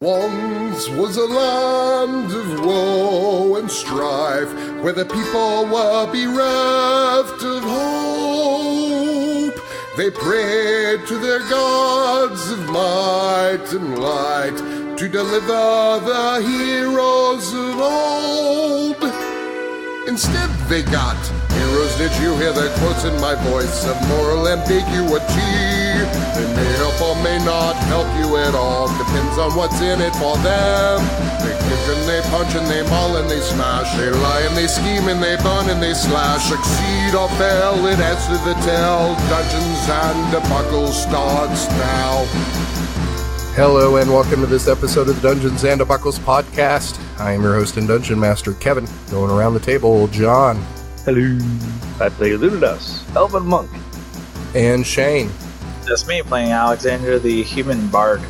Once was a land of woe and strife, where the people were bereft of hope. They prayed to their gods of might and light to deliver the heroes of old. Instead they got heroes. Did you hear the quotes in my voice of moral ambiguity? They may help or may not help you at all. Depends on what's in it for them. They kick and they punch and they maul and they smash. They lie and they scheme and they burn and they slash. Succeed or fail, it adds to the tale. Dungeons and Debacle starts now. Hello and welcome to this episode of the Dungeons and Debuckles podcast. I am your host and dungeon master, Kevin. Going around the table, John. Hello. I play Alunodas, Elven monk. And Shane. That's me playing Alexander, the human bard.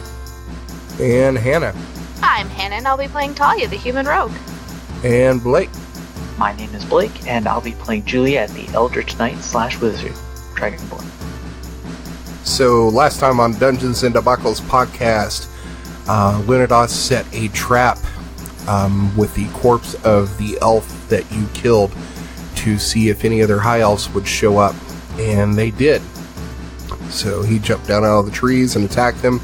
And Hannah. I'm Hannah, and I'll be playing Talia, the human rogue. And Blake. My name is Blake, and I'll be playing Juliet, the eldritch knight / wizard, Dragonborn. So last time on Dungeons and Debuckles podcast, Alunodas set a trap with the corpse of the elf that you killed to see if any other high elves would show up, and they did. So he jumped down out of the trees and attacked them.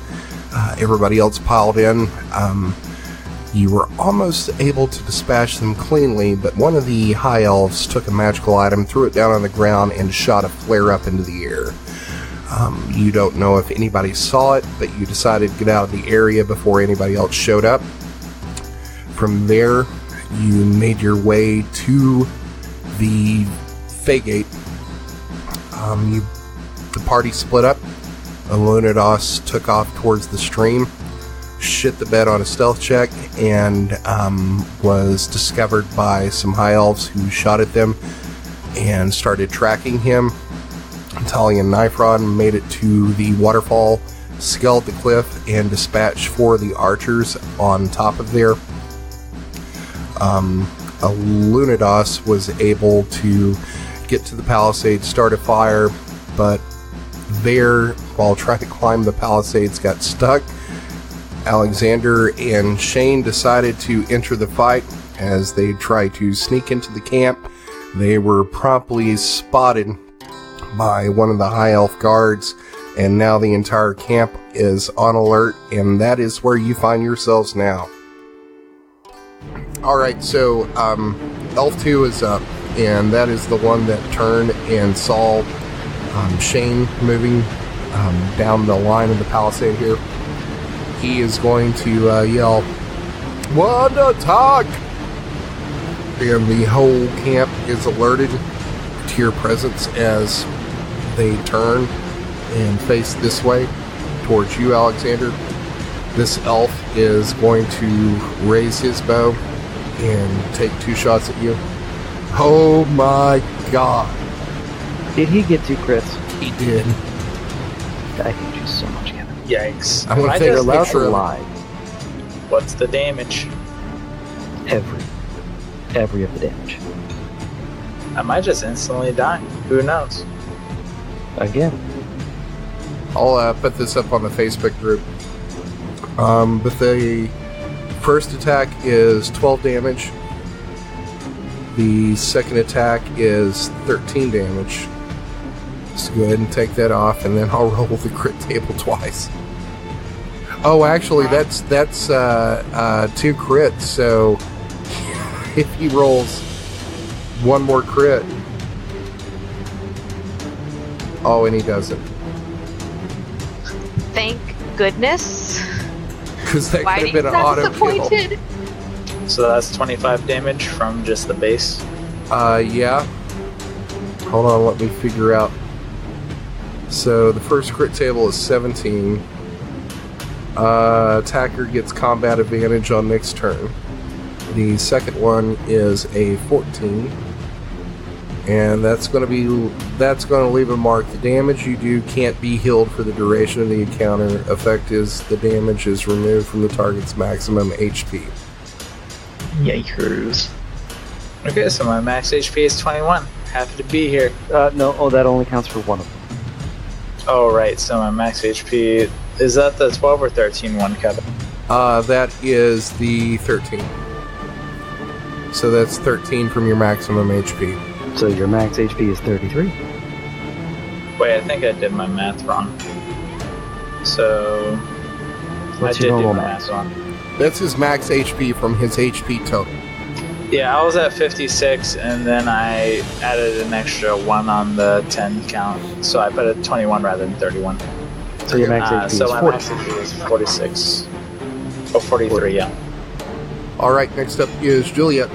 Everybody else piled in. You were almost able to dispatch them cleanly, but one of the high elves took a magical item, threw it down on the ground, and shot a flare up into the air. You don't know if anybody saw it, but you decided to get out of the area before anybody else showed up. From there, you made your way to the Fey Gate. The party split up. Alunodas took off towards the stream, shit the bed on a stealth check, and was discovered by some high elves who shot at them and started tracking him. Talia and Nyfron made it to the waterfall, scaled the cliff, and dispatched 4 of the archers on top of there. Alunodas was able to get to the palisades, start a fire, but there, while trying to climb the palisades, got stuck. Alexander and Shane decided to enter the fight. As they tried to sneak into the camp, they were promptly spotted by one of the high elf guards, and now the entire camp is on alert, and that is where you find yourselves now. Alright, so Elf 2 is up, and that is the one that turned and saw Shane moving down the line of the palisade here. He is going to yell, "One attack!" And the whole camp is alerted to your presence as they turn and face this way towards you, Alexander. This elf is going to raise his bow and take 2 shots at you. Oh my god. Did he get 2 crits? He did. I hate you so much, Kevin. Yikes. I'm going to take a That's a louder lie. What's the damage? Every of the damage. I might just instantly die. Who knows? Again. I'll put this up on the Facebook group. But the first attack is 12 damage. The second attack is 13 damage. So go ahead and take that off, and then I'll roll the crit table twice. Oh, actually, that's 2 crits, so if he rolls 1 more crit... Oh, and he doesn't. Thank goodness. Because that could have been an Whiting's auto kill. disappointed. So that's 25 damage from just the base. Yeah. Hold on, let me figure out. So the first crit table is 17. Attacker gets combat advantage on next turn. The second one is a 14. And that's going to leave a mark. The damage you do can't be healed for the duration of the encounter. Effect is the damage is removed from the target's maximum HP. Yikers. Okay, so my max HP is 21. Happy to be here. No, that only counts for 1 of them. Oh, right, so my max HP... Is that the 12 or 13 one, Kevin? That is the 13. So that's 13 from your maximum HP. So your max HP is 33. Wait, I think I did my math wrong. So What's I your did do normal my max? math wrong. That's his max HP from his HP total. Yeah, I was at 56, and then I added an extra 1 on the 10 count, so I put it 21 rather than 31. So your max HP So is my 40. max HP is 46. Oh, 43, yeah. All right, next up is Juliet.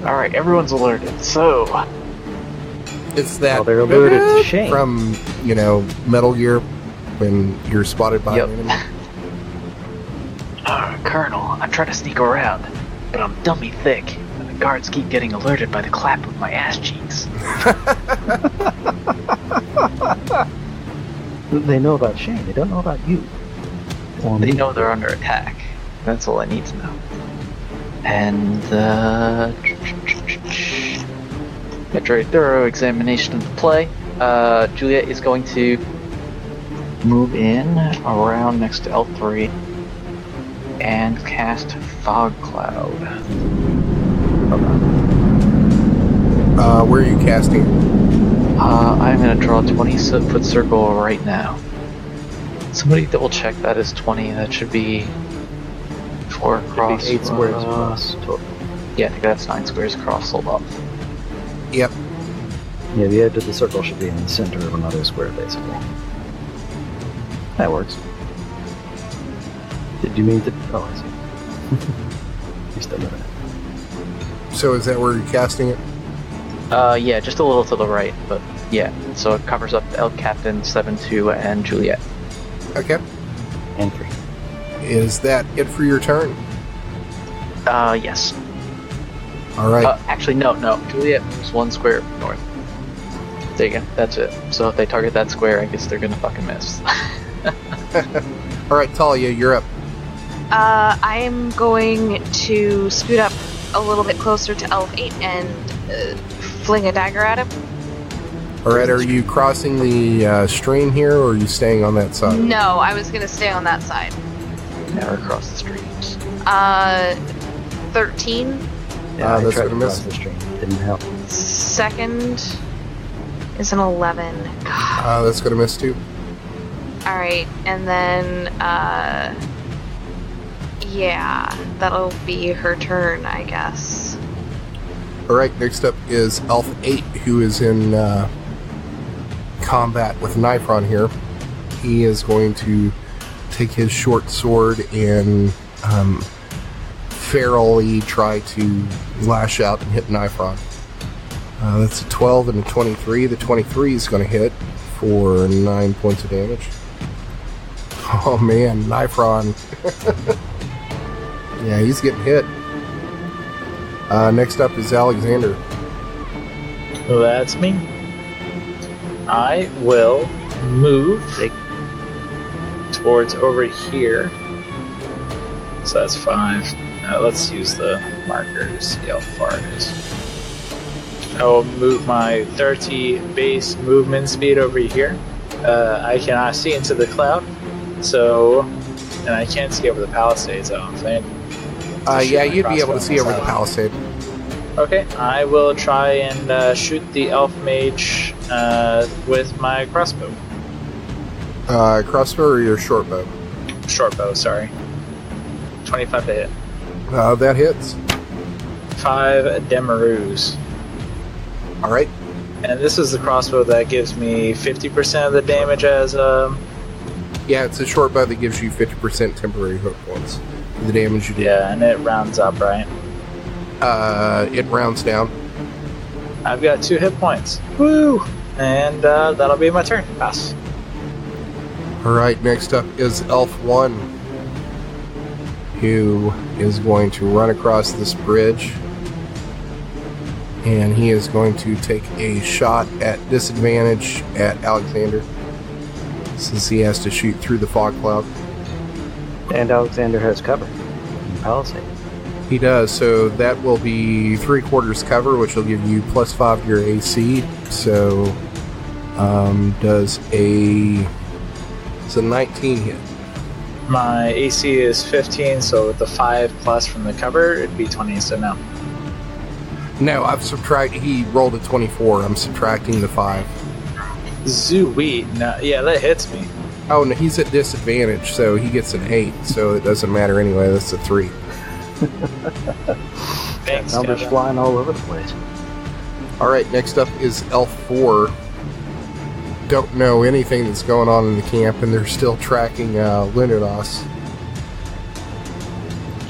Alright, everyone's alerted. So, It's that Well, they're alerted to Shane. from, Metal Gear when you're spotted by Yep. an enemy. Colonel, I'm trying to sneak around, but I'm dummy thick, and the guards keep getting alerted by the clap of my ass cheeks. They know about Shane. They don't know about you. Or They me. know they're under attack. That's all I need to know. And, after a thorough examination of the play, Juliet is going to move in around next to L3 and cast Fog Cloud. Where are you casting? I'm going to draw a 20-foot circle right now. Somebody double check that is 20. That should be 4 across. 8 squares across total. Yeah, I think that's 9 squares across. Hold up. Yep. Yeah, the edge of the circle should be in the center of another square, basically. That works. Did you mean to? Oh, I see. You still got it. So is that where you're casting it? Yeah, just a little to the right, but yeah. So it covers up El Captain, 7-2, and Juliet. Okay. And 3. Is that it for your turn? Yes. All right. Actually, no. Juliet moves 1 square north. There you go. That's it. So if they target that square, I guess they're gonna fucking miss. All right, Talia, you're up. I am going to scoot up a little bit closer to Elf 8 and fling a dagger at him. All right, are you crossing the stream here, or are you staying on that side? No, I was going to stay on that side. Never cross the streams. 13. Yeah, I that's tried gonna to miss. cross the stream. Didn't help. Second is an 11. God. That's going to miss too. Alright, and then, yeah, that'll be her turn, I guess. All right, next up is Elf 8, who is in combat with Nyfron here. He is going to take his short sword and ferally try to lash out and hit Nyfron. That's a 12 and a 23. The 23 is going to hit for 9 points of damage. Oh man, Nyfron. Yeah, he's getting hit. Next up is Alexander. Well, that's me. I will move towards over here. So that's 5. Let's use the marker to see how far it is. I will move my 30 base movement speed over here. I cannot see into the cloud, and I can't see over the palisades, I don't think. Yeah, you'd be able to see over the palisade. Okay, I will try and shoot the elf mage with my crossbow. Crossbow or your short bow? Short bow, sorry. 25 to hit. That hits. 5 demaroos. All right. And this is the crossbow that gives me 50% of the damage as Yeah, it's a short bow that gives you 50% temporary hook points for the damage you do. yeah, and it rounds up, right? It rounds down. I've got 2 hit points. Woo! And that'll be my turn. Pass. All right, next up is Elf 1, who is going to run across this bridge. And he is going to take a shot at disadvantage at Alexander, since he has to shoot through the fog cloud. And Alexander has cover in the palisade. He does, so that will be 3/4 cover, which will give you +5 to your AC. So, does a 19 hit? My AC is 15, so with the 5 plus from the cover, it'd be 20, so no. No, he rolled a 24. I'm subtracting the 5. Zooey. No, yeah, that hits me. Oh, no, he's at disadvantage, so he gets an 8, so it doesn't matter anyway. That's a 3. Thanks, Numbers Kevin. flying all over the place. All right, next up is Elf 4. Don't know anything that's going on in the camp, and they're still tracking Alunodas.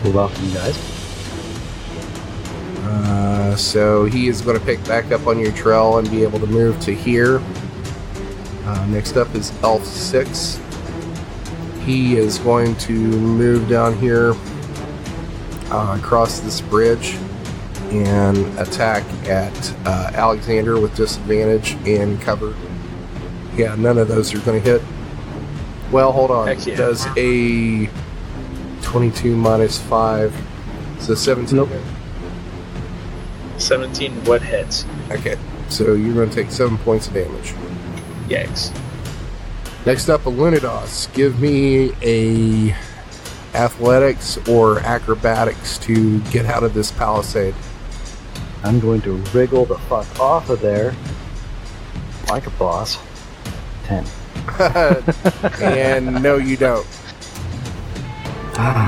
You're welcome, guys. So he is going to pick back up on your trail and be able to move to here. Next up is Elf 6. He is going to move down here across this bridge and attack at Alexander with disadvantage and cover. Yeah, none of those are going to hit. Well, hold on. Heck yeah. Does a 22 minus 5, so 17. Nope. 17 what hits? Okay, so you're going to take 7 points of damage. Yikes. Next up, Alunodas. Give me a athletics or acrobatics to get out of this palisade. I'm going to wriggle the fuck off of there like a boss. 10. And no, you don't.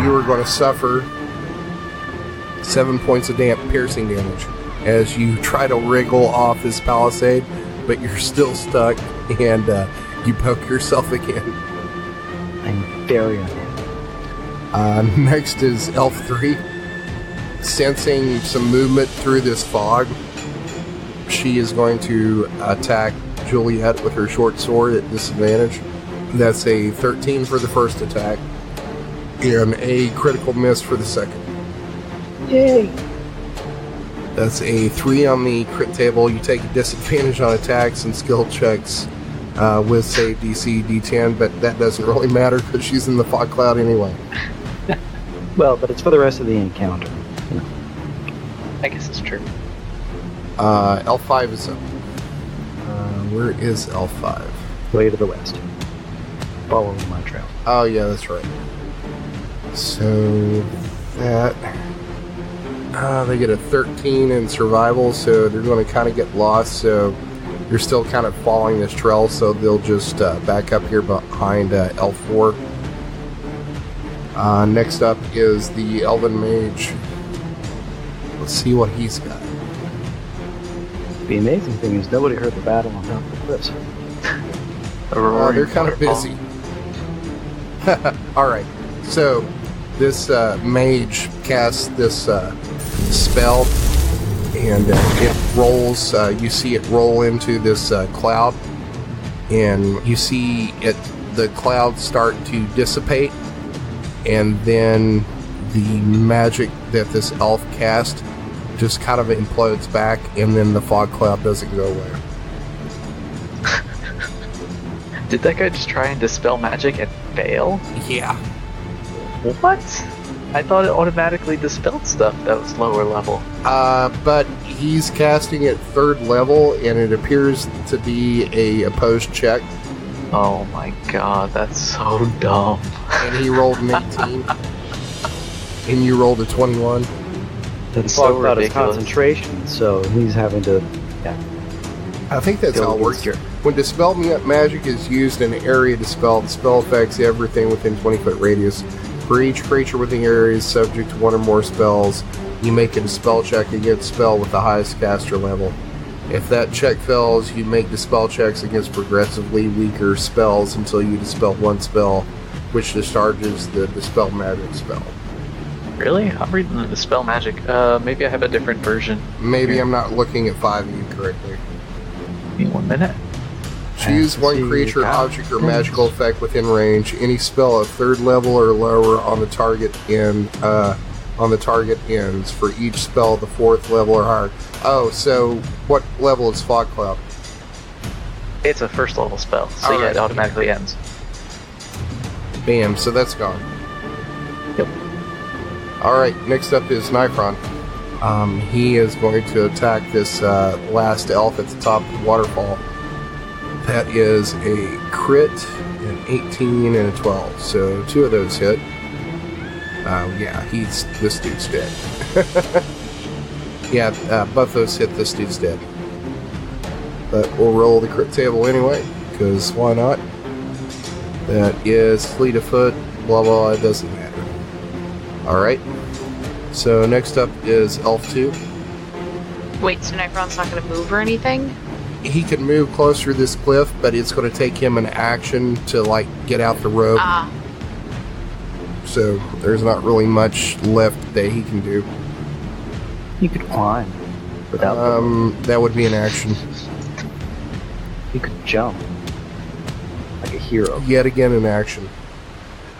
You are going to suffer 7 points of piercing damage as you try to wriggle off this palisade, but you're still stuck, and you poke yourself again. I'm very unhappy. Next is Elf 3. Sensing some movement through this fog, she is going to attack Juliet with her short sword at disadvantage. That's a 13 for the first attack, and a critical miss for the second. Yay! That's a 3 on the crit table. You take a disadvantage on attacks and skill checks with save DC D10, but that doesn't really matter because she's in the fog cloud anyway. Well, but it's for the rest of the encounter. I guess it's true. Elf 5 is up. Where is Elf 5? Way to the west. Following my trail. Oh, yeah, that's right. So, that... they get a 13 in survival, so they're going to kind of get lost, so you're still kind of following this trail, so they'll just back up here behind Elf 4. Next up is the Elven Mage. Let's see what he's got. The amazing thing is nobody heard the battle on top of the cliffs. They're kind of busy. Alright, so this mage casts this spell, and it rolls. You see it roll into this cloud, and you see the cloud start to dissipate, and then the magic that this elf cast just kind of implodes back, and then the fog cloud doesn't go away. Did that guy just try and dispel magic and fail? Yeah. What? I thought it automatically dispelled stuff that was lower level. But he's casting at 3rd level, and it appears to be a opposed check, Oh my god, that's so dumb. and he rolled an 18, and you rolled a 21. The It's fog so cloud is ridiculous. concentration, so he's having to... Yeah. I think that's Go how it works. against When Dispel magic is used in an area to spell, the spell affects everything within 20-foot radius. For each creature within the area is subject to one or more spells, you make a Dispel check against spell with the highest caster level. If that check fails, you make Dispel checks against progressively weaker spells until you dispel one spell, which discharges the Dispel magic spell. Really? I'm reading the dispel magic. Maybe I have a different version. Maybe I'm not looking at 5e correctly. Give me 1 minute. Choose one creature, object, or magical effect within range. Any spell of 3rd level or lower on the target ends. For each spell, the 4th level or higher. Oh, so what level is Fog Cloud? It's a 1st level spell, so All yeah, right. it automatically ends. Bam, so that's gone. Yep. Alright, next up is Nyfron. He is going to attack this last elf at the top of the waterfall. That is a crit, and 18, and a 12. So 2 of those hit. Yeah, this dude's dead. Yeah, both those hit, this dude's dead. But we'll roll the crit table anyway, because why not? That is fleet of foot, blah blah, it doesn't matter. Alright. So next up is Elf 2. Wait, so Nyfron's not going to move or anything? He can move closer to this cliff, but it's going to take him an action to, like, get out the rope. So there's not really much left that he can do. You could climb without that would be an action. You could jump like a hero. Yet again an action.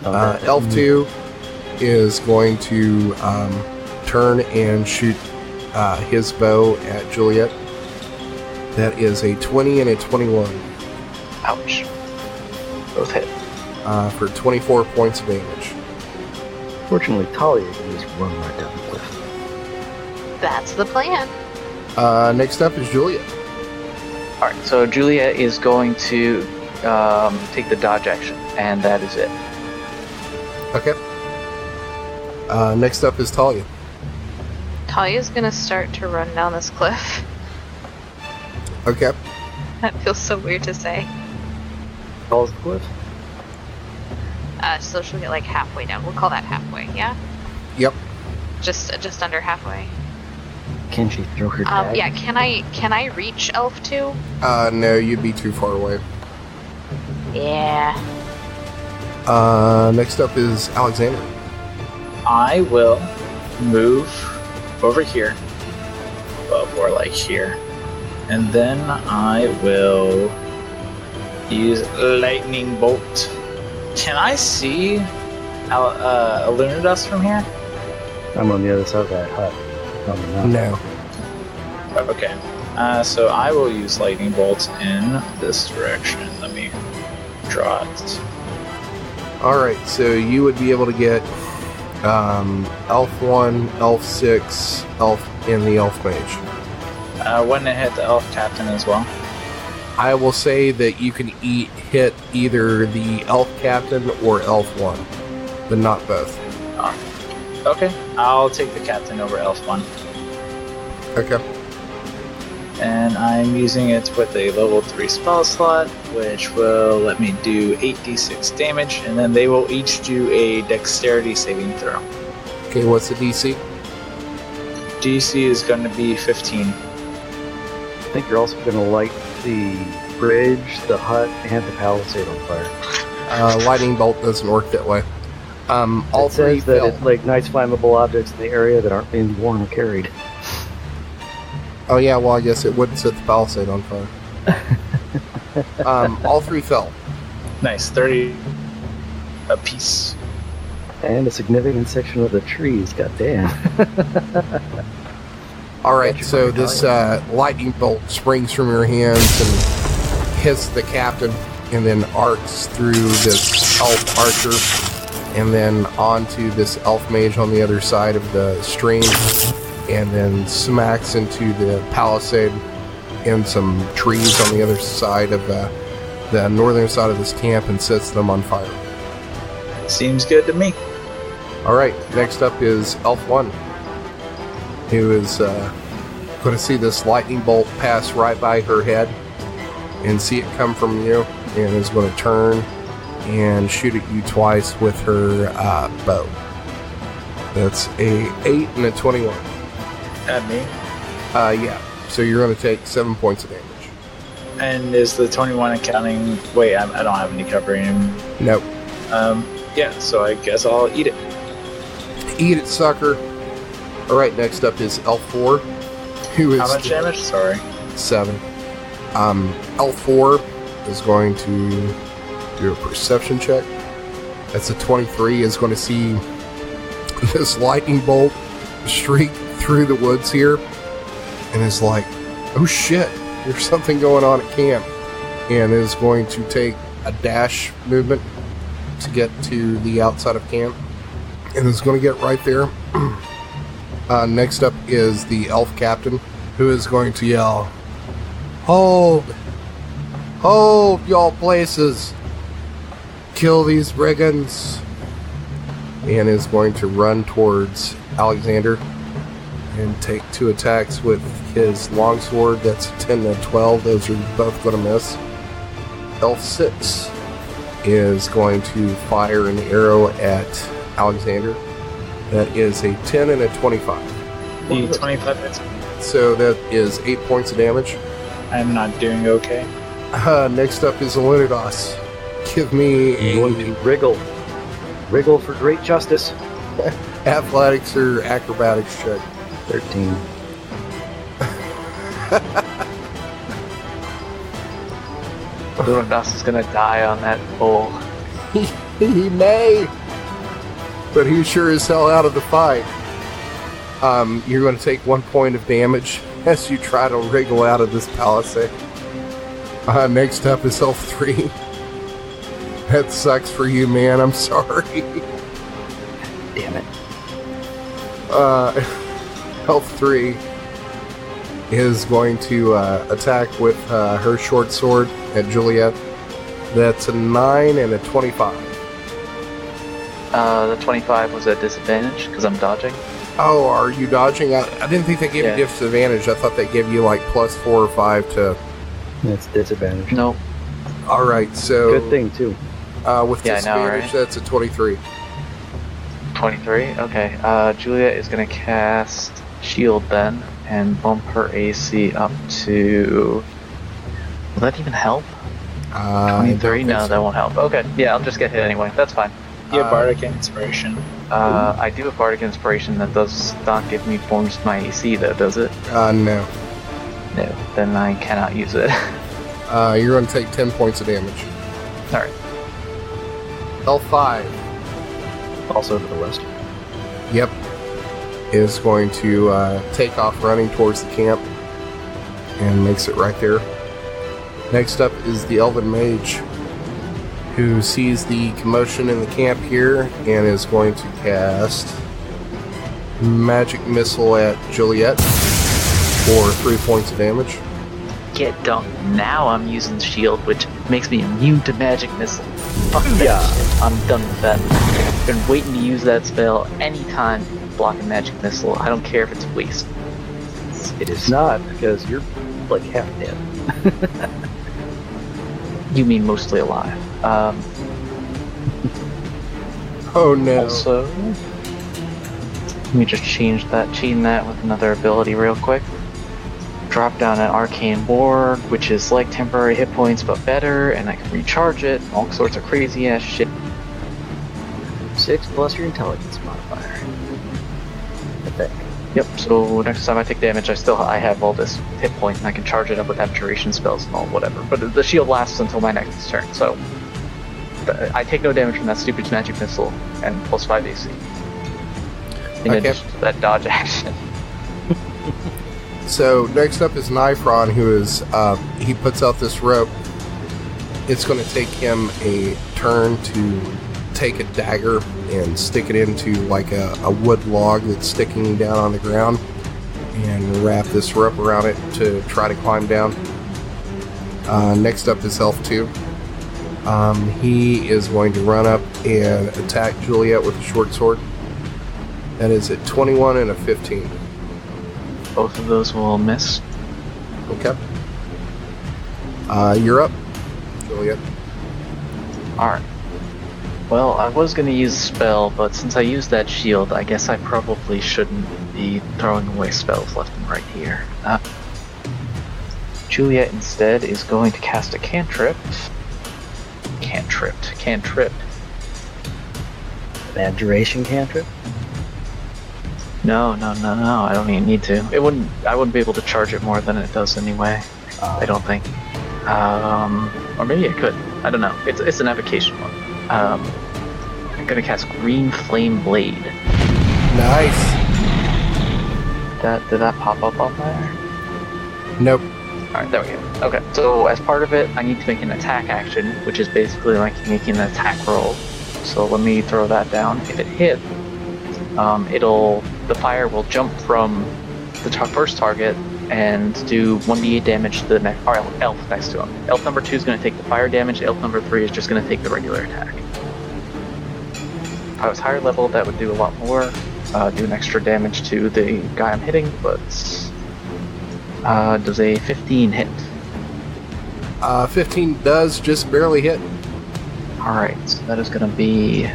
Elf 2 is going to turn and shoot his bow at Juliet. That is a 20 and a 21. Ouch. Both hit. For 24 points of damage. Fortunately, Talia can just run right down the cliff. That's the plan. Next up is Juliet. Alright, so Juliet is going to take the dodge action, and that is it. Okay. Next up is Talia. Talia's going to start to run down this cliff. Okay. That feels so weird to say. Falls the cliff? So she'll get like halfway down. We'll call that halfway, yeah? Yep. Just under halfway. Can she throw her tag? Yeah, can I reach Elf 2? No, you'd be too far away. Yeah. Next up is Alexander. I will move over here. Well, more like here. And then I will use Lightning Bolt. Can I see Alunodas from here? I'm on the other side of that hut. No. Okay. So I will use Lightning Bolt in this direction. Let me draw it. Alright, so you would be able to get Elf 1, Elf 6, Elf, and the Elf Mage. Wouldn't it hit the Elf Captain as well? I will say that you can hit either the Elf Captain or Elf 1, but not both. Okay, I'll take the Captain over Elf 1. Okay. And I'm using it with a level 3 spell slot, which will let me do 8d6 damage, and then they will each do a dexterity saving throw. Okay, what's the DC? DC is going to be 15. I think you're also going to light the bridge, the hut, and the palisade on fire. Lightning Bolt doesn't work that way. All it three says that fell. it ignites flammable objects in the area that aren't being worn or carried. Oh yeah, well I guess it would set the palisade on fire. All 3 fell. Nice, 30 a piece. And a significant section of the trees, goddamn. Alright, so this lightning bolt springs from your hands and hits the captain and then arcs through this elf archer and then onto this elf mage on the other side of the stream and then smacks into the palisade and some trees on the other side of the northern side of this camp and sets them on fire. Seems good to me. Alright, next up is Elf 1, who is going to see this lightning bolt pass right by her head and see it come from you, and is going to turn and shoot at you twice with her bow. That's a 8 and a 21. At me. Yeah, so you're going to take 7 points of damage. And is the 21 accounting... Wait, I don't have any covering. Nope. Yeah, so I guess I'll eat it. Eat it, sucker. Alright, next up is Elf 4, who is... How much damage? Sorry. 7. Elf 4 is going to do a perception check. That's a 23, is going to see this lightning bolt streak through the woods here, and is like, oh shit, there's something going on at camp, and is going to take a dash movement to get to the outside of camp, and is going to get right there. Next up is the elf captain, who is going to yell, hold y'all places, kill these brigands, and is going to run towards Alexander and take 2 attacks with his longsword. That's a 10 and a 12. Those are both going to miss. Elf 6 is going to fire an arrow at Alexander. That is a 10 and a 25. The 25 hits. So that is 8 points of damage. I'm not doing okay. Next up is Alunodas. Give me I'm going to wriggle. Wriggle for great justice. athletics or acrobatics check. 13. Alunodas is gonna die on that pole. He may, but he's sure as hell out of the fight. You're going to take 1 point of damage as you try to wriggle out of this palisade. Next up is Elf 3. That sucks for you, man. I'm sorry. Damn it. Elf 3 is going to attack with her short sword at Juliet. That's a 9 and a 25. The 25 was a disadvantage because I'm dodging. Oh, are you dodging? I didn't think they gave you disadvantage. I thought they gave you like plus 4 or 5 to... That's disadvantage. Nope. Alright, so... Good thing, too. With disadvantage, that's a 23. 23? Okay. Juliet is going to cast Shield then, and bump her AC up to... Will that even help? 23? No, that won't help. Okay, yeah, I'll just get hit anyway. That's fine. You have Bardic Inspiration. I do have Bardic Inspiration. That does not give me forms to my AC, though, does it? No. No, then I cannot use it. You're going to take 10 points of damage. Alright. L5. Also to the west. Yep. Is going to take off running towards the camp and makes it right there. Next up is the Elven Mage, who sees the commotion in the camp here and is going to cast Magic Missile at Juliet for 3 points of damage. Get dunked. Now I'm using Shield, which makes me immune to Magic Missile. Fuck that Yeah. shit. I'm done with that. I've been waiting to use that spell anytime blocking Magic Missile. I don't care if it's waste. It is not, because you're like half dead. You mean mostly alive. Oh no. Also, let me just chain that with another ability real quick. Drop down an arcane ward, which is like temporary hit points but better, and I can recharge it, all sorts of crazy ass shit. 6 plus your intelligence modifier. I think. Yep, so next time I take damage, I have all this hit point, and I can charge it up with abjuration spells and all whatever. But the shield lasts until my next turn, so I take no damage from that stupid magic missile, and plus 5 AC. In addition to that dodge action. So next up is Nyfron, who is he puts out this rope. It's going to take him a turn to take a dagger and stick it into like a wood log that's sticking down on the ground, and wrap this rope around it to try to climb down. Next up is Elf 2. He is going to run up and attack Juliet with a short sword. That is a 21 and a 15. Both of those will miss. Okay. You're up, Juliet. Alright. Well, I was going to use a spell, but since I used that shield, I guess I probably shouldn't be throwing away spells left and right here. Juliet instead is going to cast a cantrip. Cantrip. Abjuration cantrip? No, I don't even need to. I wouldn't be able to charge it more than it does anyway. I don't think. Or maybe I could. I don't know. It's an evocation one. I'm gonna cast Green Flame Blade. Nice. Did that pop up on there? Nope. Alright, there we go. Okay, so as part of it, I need to make an attack action, which is basically like making an attack roll. So let me throw that down. If it hits, the fire will jump from the first target and do 1d8 damage to the elf next to him. Elf number 2 is going to take the fire damage. Elf number 3 is just going to take the regular attack. I was higher level, that would do a lot more, do an extra damage to the guy I'm hitting, but does a 15 hit? 15 does just barely hit. Alright, so that is going to be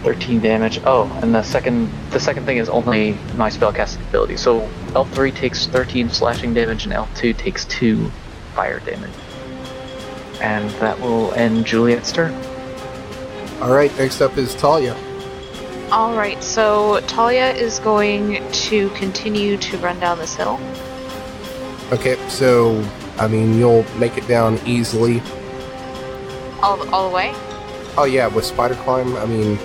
13 damage. Oh, and the second thing is only my spellcasting ability. So Elf 3 takes 13 slashing damage and Elf 2 takes 2 fire damage. And that will end Juliet's turn. Alright, next up is Talia. Alright, so Talia is going to continue to run down this hill. Okay, so, I mean, you'll make it down easily. All the way? Oh yeah, with spider climb, I mean,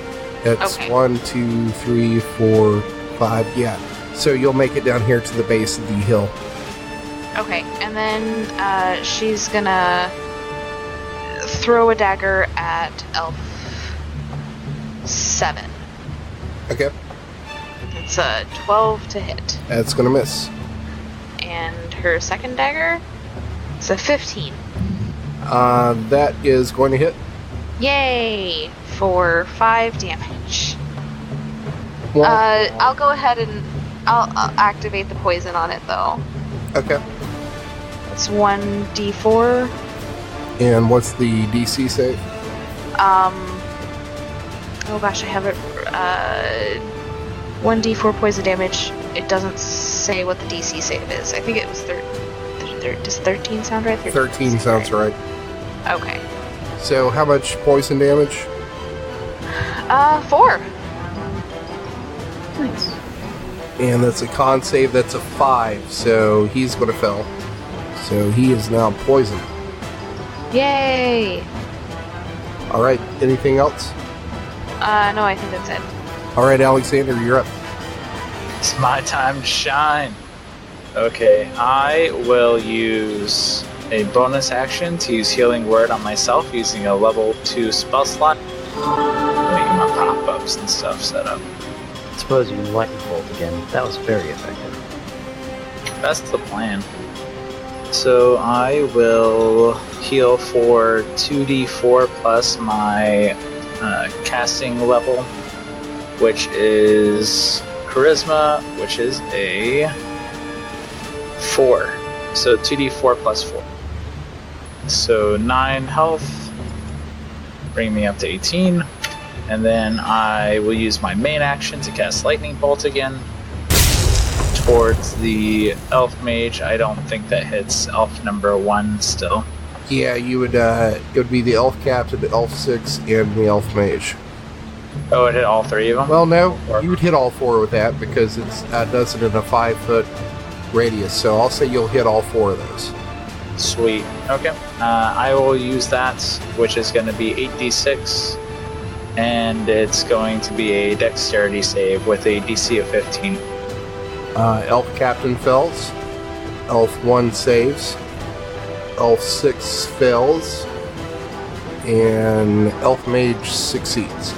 it's Okay. 1, 2, 3, 4, 5, yeah. So you'll make it down here to the base of the hill. Okay, and then she's gonna throw a dagger at Elf 7. Okay, It's a 12 to hit. that's gonna miss. And her second dagger is a 15. That is going to hit. Yay! For 5 damage. Well, I'll go ahead and I'll activate the poison on it though. okay. It's 1d4. And what's the DC save? Oh gosh, I have it. 1d4 poison damage. It doesn't say what the DC save is. I think it was does 13 sound right? 13 sounds right. Okay. So how much poison damage? 4. Nice. And that's a con save, that's a 5, so he's going to fail. So he is now poisoned. Yay! Alright, anything else? No, I think that's it. Alright, Alexander, you're up. It's my time to shine. Okay, I will use a bonus action to use Healing Word on myself using a level 2 spell slot. Making my pop-ups and stuff set up. I suppose you can lightning bolt again. That was very effective. That's the plan. So I will heal for 2d4 plus my casting level, which is Charisma, which is a 4. So 2d4 plus 4. So 9 health, bring me up to 18. And then I will use my main action to cast Lightning Bolt again towards the Elf Mage. I don't think that hits Elf number 1 still. Yeah, you would, it would be the Elf Captain, the Elf 6, and the Elf Mage. Oh, it hit all 3 of them? Well, no, you would hit all 4 with that because it does it in a 5-foot radius, so I'll say you'll hit all 4 of those. Sweet. Okay. I will use that, which is going to be 8d6, and it's going to be a dexterity save with a DC of 15. Elf Captain fails. Elf 1 saves. Elf 6 fails. And Elf Mage succeeds.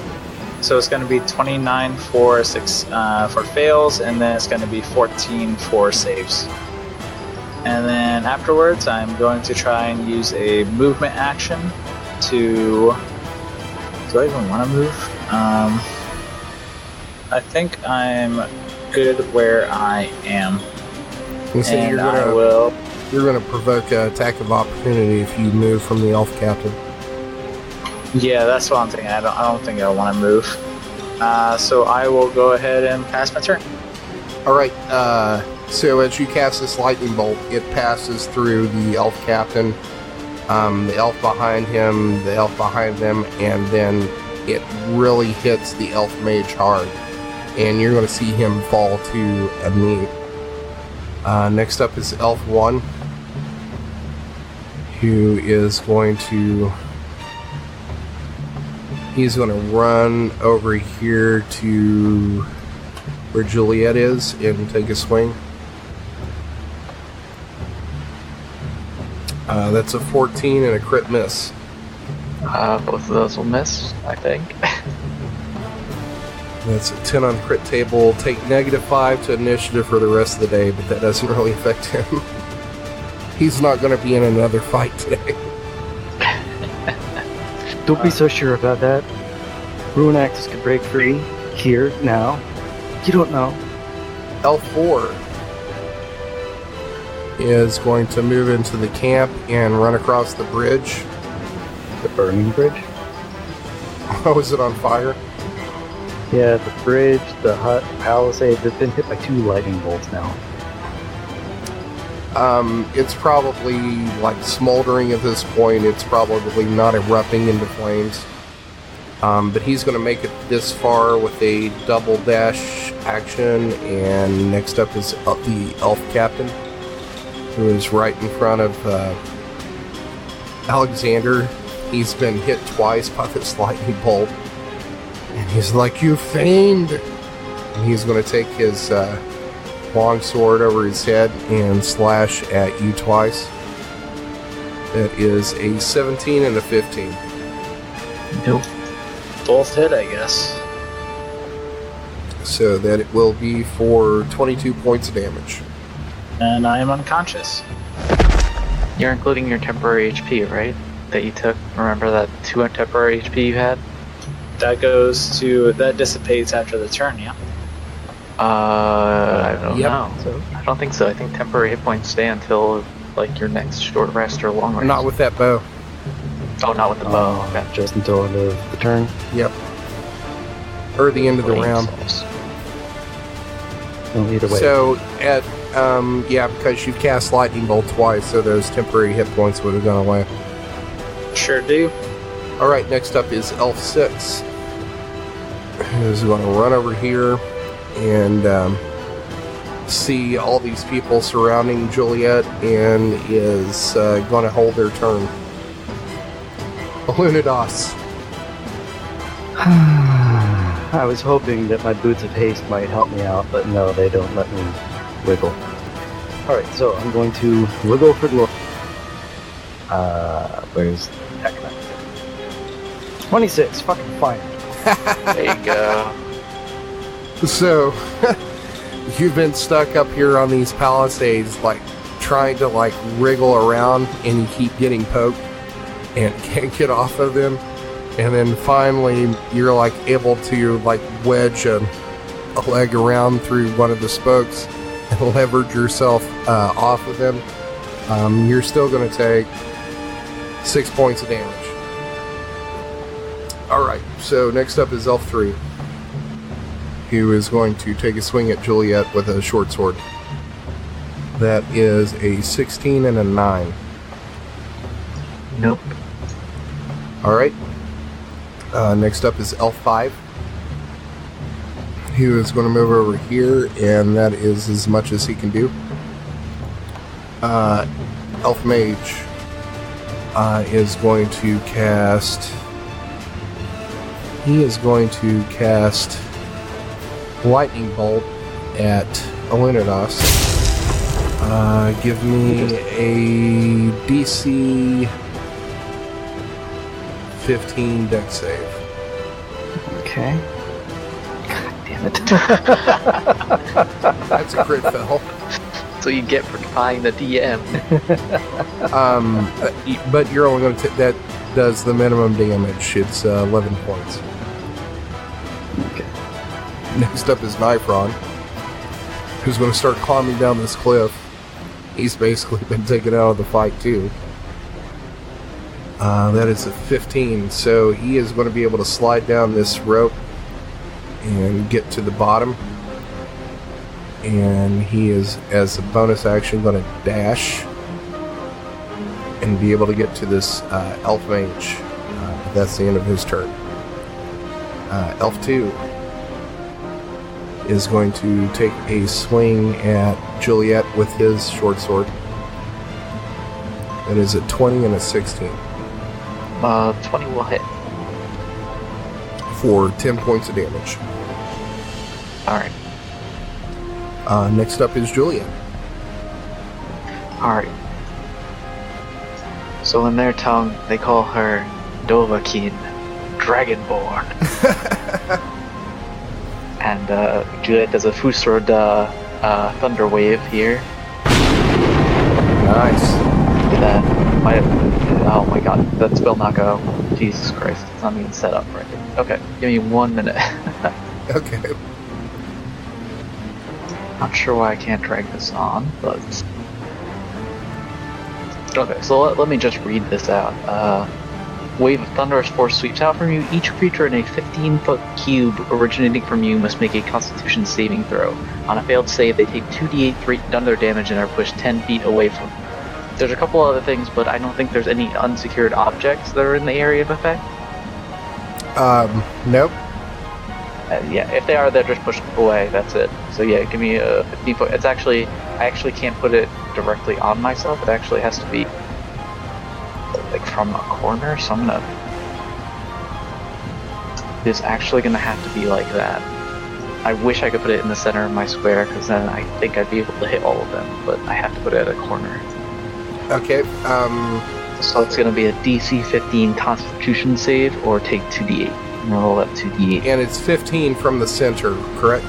So it's going to be 29 for fails, and then it's going to be 14 for saves. And then afterwards, I'm going to try and use a movement action to... Do I even want to move? I think I'm good where I am. And so And I will... you're gonna provoke an attack of opportunity if you move from the Elf Captain. Yeah, that's what I'm thinking. I don't think I want to move. So I will go ahead and pass my turn. Alright, so as you cast this lightning bolt, it passes through the Elf Captain, the elf behind him, the elf behind them, and then it really hits the Elf Mage hard. And you're going to see him fall to a knee. Next up is Elf 1, who is going to... He's going to run over here to where Juliet is and take a swing. That's a 14 and a crit miss. Both of those will miss, I think. That's a 10 on the crit table. Take -5 to initiative for the rest of the day, but that doesn't really affect him. He's not going to be in another fight today. Don't be so sure about that. Rune Actors could break free here, now. You don't know. L4 is going to move into the camp and run across the bridge. The burning bridge? Oh, is it on fire? Yeah, the bridge, the hut, palisade, they've been hit by 2 lightning bolts now. It's probably like smoldering at this point. It's probably not erupting into flames. But he's going to make it this far with a double dash action. And next up is the elf captain, who is right in front of Alexander. He's been hit twice by this lightning bolt. And he's like, "You fiend!" And he's going to take his long sword over his head and slash at you twice. That is a 17 and a 15. Nope. Both hit, I guess. So that it will be for 22 points of damage. And I am unconscious. You're including your temporary HP, right? That you took. Remember that 2 temporary HP you had? That dissipates after the turn, yeah? I don't Yep. know. I don't think so. I think temporary hit points stay until like your next short rest or long rest. Not with that bow. Oh, not with the bow. Okay. Just until the end of the turn. Yep. Or the end of the Blame round. yourselves. Well, either way. So at because you've cast lightning bolt twice, so those temporary hit points would have gone away. Sure do. All right, next up is Elf 6, who's going to run over here and see all these people surrounding Juliet and is going to hold their turn. Alunodas. I was hoping that my Boots of Haste might help me out, but no, they don't let me wiggle. Alright, so I'm going to wiggle for glory. Where's Heck? 26, fucking fine. There you go. So, you've been stuck up here on these palisades, like, trying to, like, wriggle around, and you keep getting poked, and can't get off of them. And then finally, you're, like, able to, like, wedge a leg around through one of the spokes and leverage yourself off of them. You're still going to take 6 points of damage. Alright, so next up is Elf 3, who is going to take a swing at Juliet with a short sword. That is a 16 and a 9. Nope. Alright. Next up is Elf 5, who is going to move over here, and that is as much as he can do. Elf Mage is going to cast... He is going to cast Lightning Bolt at Alunodas. Give me a DC 15 dex save. Okay. God damn it. That's a crit fail. That's what you get for defying the DM. But you're only going to that does the minimum damage. It's 11 points. Okay. Next up is Nyfron, who's going to start climbing down this cliff. He's basically been taken out of the fight too. That is a 15, so he is going to be able to slide down this rope and get to the bottom. And he is, as a bonus action, going to dash and be able to get to this Elf Mage. That's the end of his turn. Elf 2 is going to take a swing at Juliet with his short sword. That is a 20 and a 16. 20 will hit. For 10 points of damage. Alright. Next up is Juliet. Alright. So in their tongue, they call her Dovahkiin, Dragonborn. And Juliet does a Fusrod Thunder Wave here. Nice. That might have... Oh my god, that spell not go. Jesus Christ, it's not even set up right. Okay, give me 1 minute. Okay. Not sure why I can't drag this on, but... Okay, so let me just read this out. Wave of thunderous force sweeps out from you. Each creature in a 15-foot cube originating from you must make a Constitution saving throw. On a failed save, they take 2d8 thunder damage and are pushed 10 feet away from you. There's a couple other things, but I don't think there's any unsecured objects that are in the area of effect. Nope. Yeah, if they are, they're just pushed away. That's it. So yeah, give me a 15-foot. It's actually, I actually can't put it directly on myself. It actually has to be like from a corner. So I'm gonna. It's actually gonna have to be like that. I wish I could put it in the center of my square, because then I think I'd be able to hit all of them. But I have to put it at a corner. Okay. So it's gonna be a DC 15 Constitution save, or take 2d8. I'm gonna roll that 2d8. And it's 15 from the center, correct?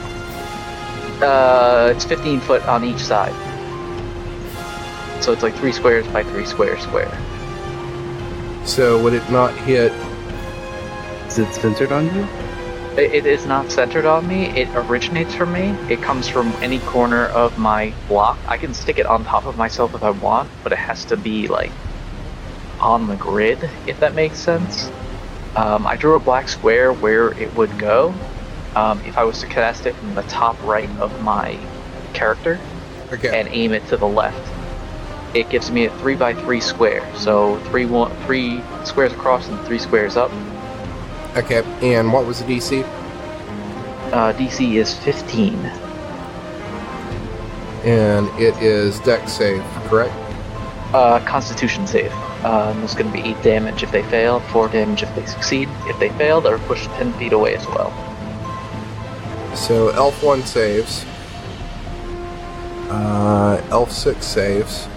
It's 15 foot on each side. So it's like 3 squares by 3 square. So would it not hit? Is it centered on you? It is not centered on me. It originates from me. It comes from any corner of my block. I can stick it on top of myself if I want, but it has to be like on the grid, if that makes sense. I drew a black square where it would go. If I was to cast it from the top right of my character and aim it to the left, it gives me a 3 by 3 square. So 3 squares across and 3 squares up. Okay, and what was the DC? DC is 15. And it is Dex save, correct? Constitution save. It's going to be 8 damage if they fail, 4 damage if they succeed. If they fail, they're pushed 10 feet away as well. So Elf 1 saves. Elf 6 saves.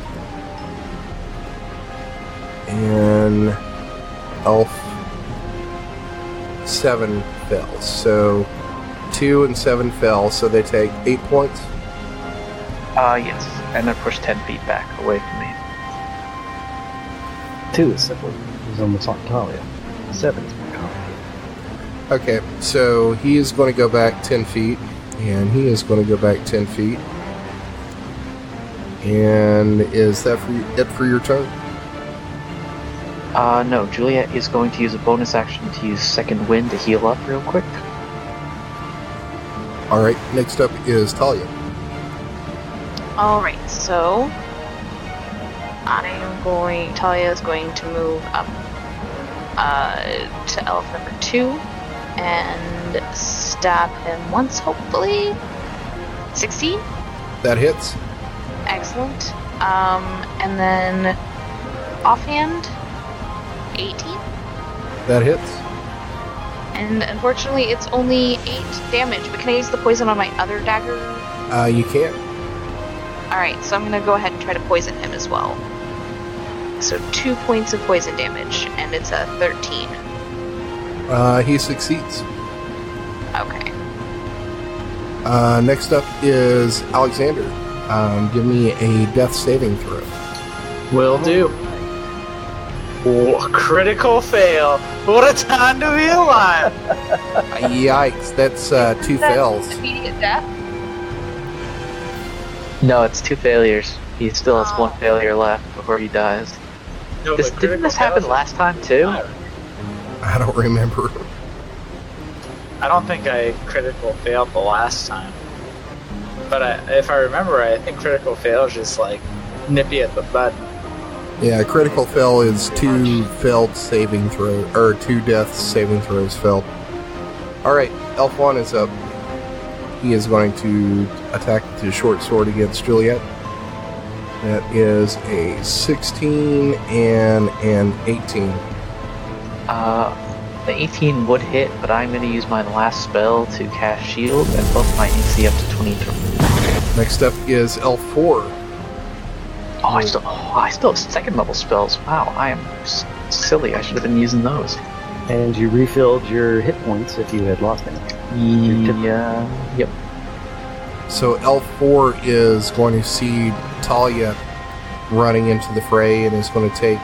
And Elf 7 fails. So 2 and 7 fail, so they take 8 points? Yes. And they're pushed 10 feet back away from me. 2 is simple. It's almost like Talia. 7 is more complicated. Okay, so he is going to go back 10 feet, and he is going to go back 10 feet. And is that it for your turn? No. Juliet is going to use a bonus action to use Second Wind to heal up real quick. Alright, next up is Talia. Alright, so Talia is going to move up to elf number 2 and stab him once, hopefully. 16? That hits. Excellent. And then offhand, 18? That hits. And unfortunately, it's only 8 damage, but can I use the poison on my other dagger? You can't. Alright, so I'm gonna go ahead and try to poison him as well. So 2 points of poison damage, and it's a 13. He succeeds. Okay. Next up is Alexander. Give me a death saving throw. Will do. Oh, critical fail. What a time to be alive. Yikes, that's 2 fails. Immediate death? No, it's 2 failures. He still has 1 failure left before he dies. No, Didn't this happen last time too? I don't remember. I don't think I critical failed the last time. But if I remember right, I think critical fail is just like nippy at the butt. Yeah, critical fail is 2 failed saving throw, or 2 death saving throws failed. Alright, Elf 1 is up. He is going to attack with his short sword against Juliet. That is a 16 and an 18. The 18 would hit, but I'm going to use my last spell to cast Shield and bump my AC up to 23. Next up is Elf 4. I still have 2nd level spells. Wow, I am silly. I should have been using those. And you refilled your hit points if you had lost any. Yeah. Yep. So Elf 4 is going to see Talia running into the fray and is going to take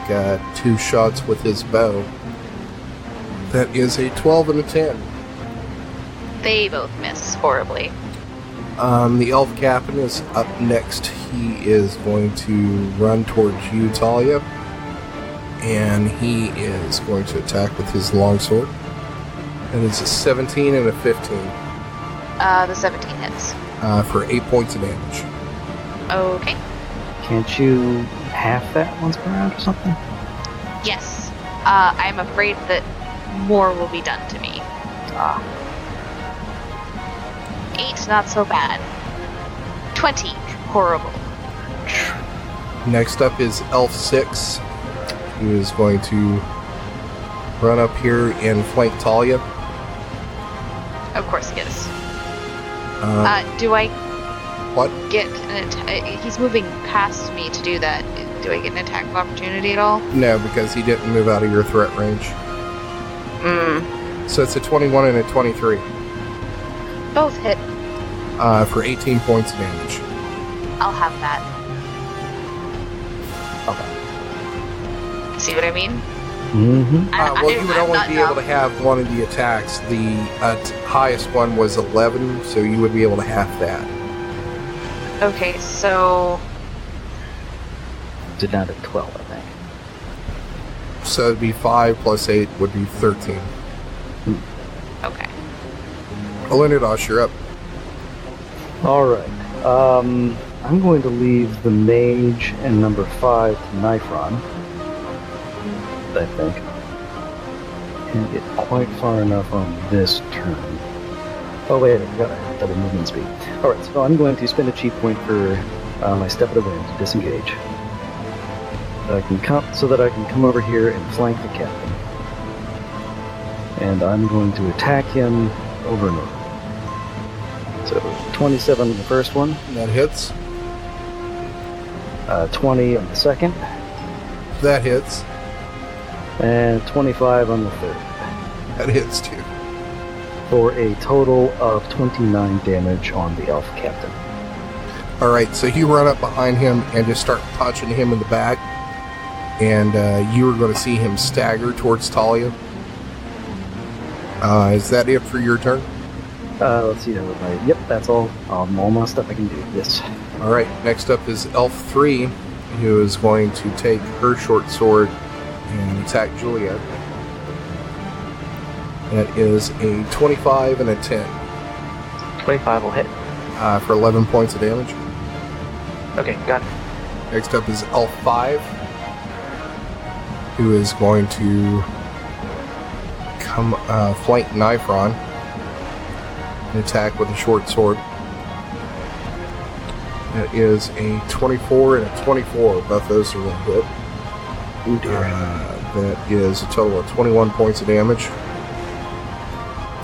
2 shots with his bow. That is a 12 and a 10. They both miss horribly. The elf captain is up next. He is going to run towards you, Talia. And he is going to attack with his longsword. And it's a 17 and a 15. The 17 hits. For 8 points of damage. Okay. Can't you half that once per round or something? Yes. I'm afraid that more will be done to me. 8, not so bad. 20, horrible. Next up is Elf 6, who is going to run up here and flank Talia. Of course he is. Do I What? get he's moving past me to do that. Do I get an attack of opportunity at all? No, because he didn't move out of your threat range. So it's a 21 and a 23. Both hit. For 18 points of damage. I'll have that. Okay. See what I mean? Mm-hmm. Well, you would only be able to have one of the attacks. The highest one was 11, so you would be able to half that. Okay, so Did down to 12, I think. So it'd be 5 plus 8 would be 13. okay. Alunodas, you're up. Alright. I'm going to leave the mage and number 5 to Nyfron, I think. Can't get quite far enough on this turn. Oh wait, I forgot I have double movement speed. Alright, so I'm going to spend a cheat point for my step of the wind to disengage. So that I can come over here and flank the captain. And I'm going to attack him over and over. So 27 on the first one, That hits. 20 on the second, That hits. and 25 on the third. That hits too. For a total of 29 damage on the elf captain. Alright, so you run up behind him and just start punching him in the back. And you are going to see him stagger towards Talia. Is that it for your turn? Let's see. Yep, that's all. All my stuff I can do. Yes. Alright, next up is Elf 3, who is going to take her short sword and attack Juliet. That is a 25 and a 10 25 will hit. for 11 points of damage. Okay, got it. Next up is Elf 5, who is going to come flank Nyfron and attack with a short sword. That is a 24 and a 24. Both those are really good. Oh dear. That is a total of 21 points of damage.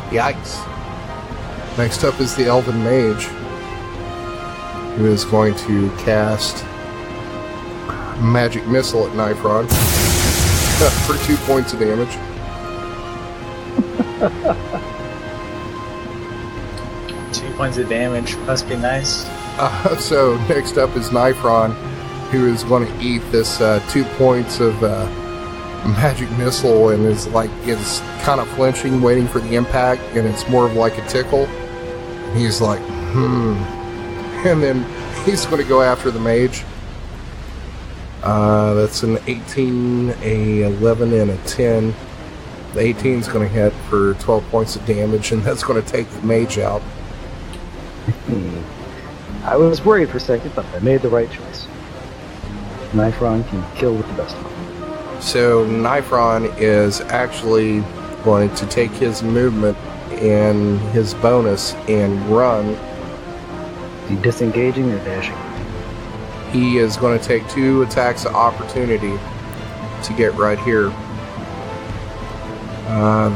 Yikes. Next up is the Elven Mage, who is going to cast Magic Missile at Nyfron for 2 points of damage. 2 points of damage must be nice. So next up is Nyfron, who is going to eat this 2 points of Magic Missile and is kind of flinching, waiting for the impact, and it's more of like a tickle. He's like, and then he's going to go after the mage. That's an 18, a 11, and a 10. The 18 is going to hit for 12 points of damage, and that's going to take the mage out. I was worried for a second, but I made the right choice. Nyfron can kill with the best of them. So Nyfron is actually going to take his movement and his bonus and run. Is he disengaging or dashing? He is going to take 2 attacks of opportunity to get right here.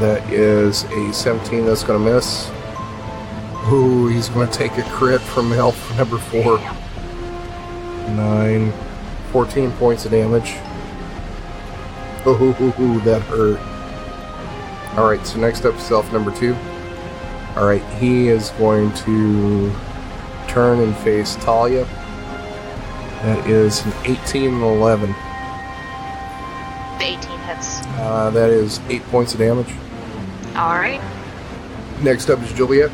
That is a 17 that's going to miss. Ooh, he's going to take a crit from elf number 4. 9, 14 points of damage. Ooh, that hurt. Alright, so next up is elf number 2. Alright, he is going to turn and face Talia. That is an 18 and 11. The 18 hits. That is 8 points of damage. Alright. Next up is Juliet.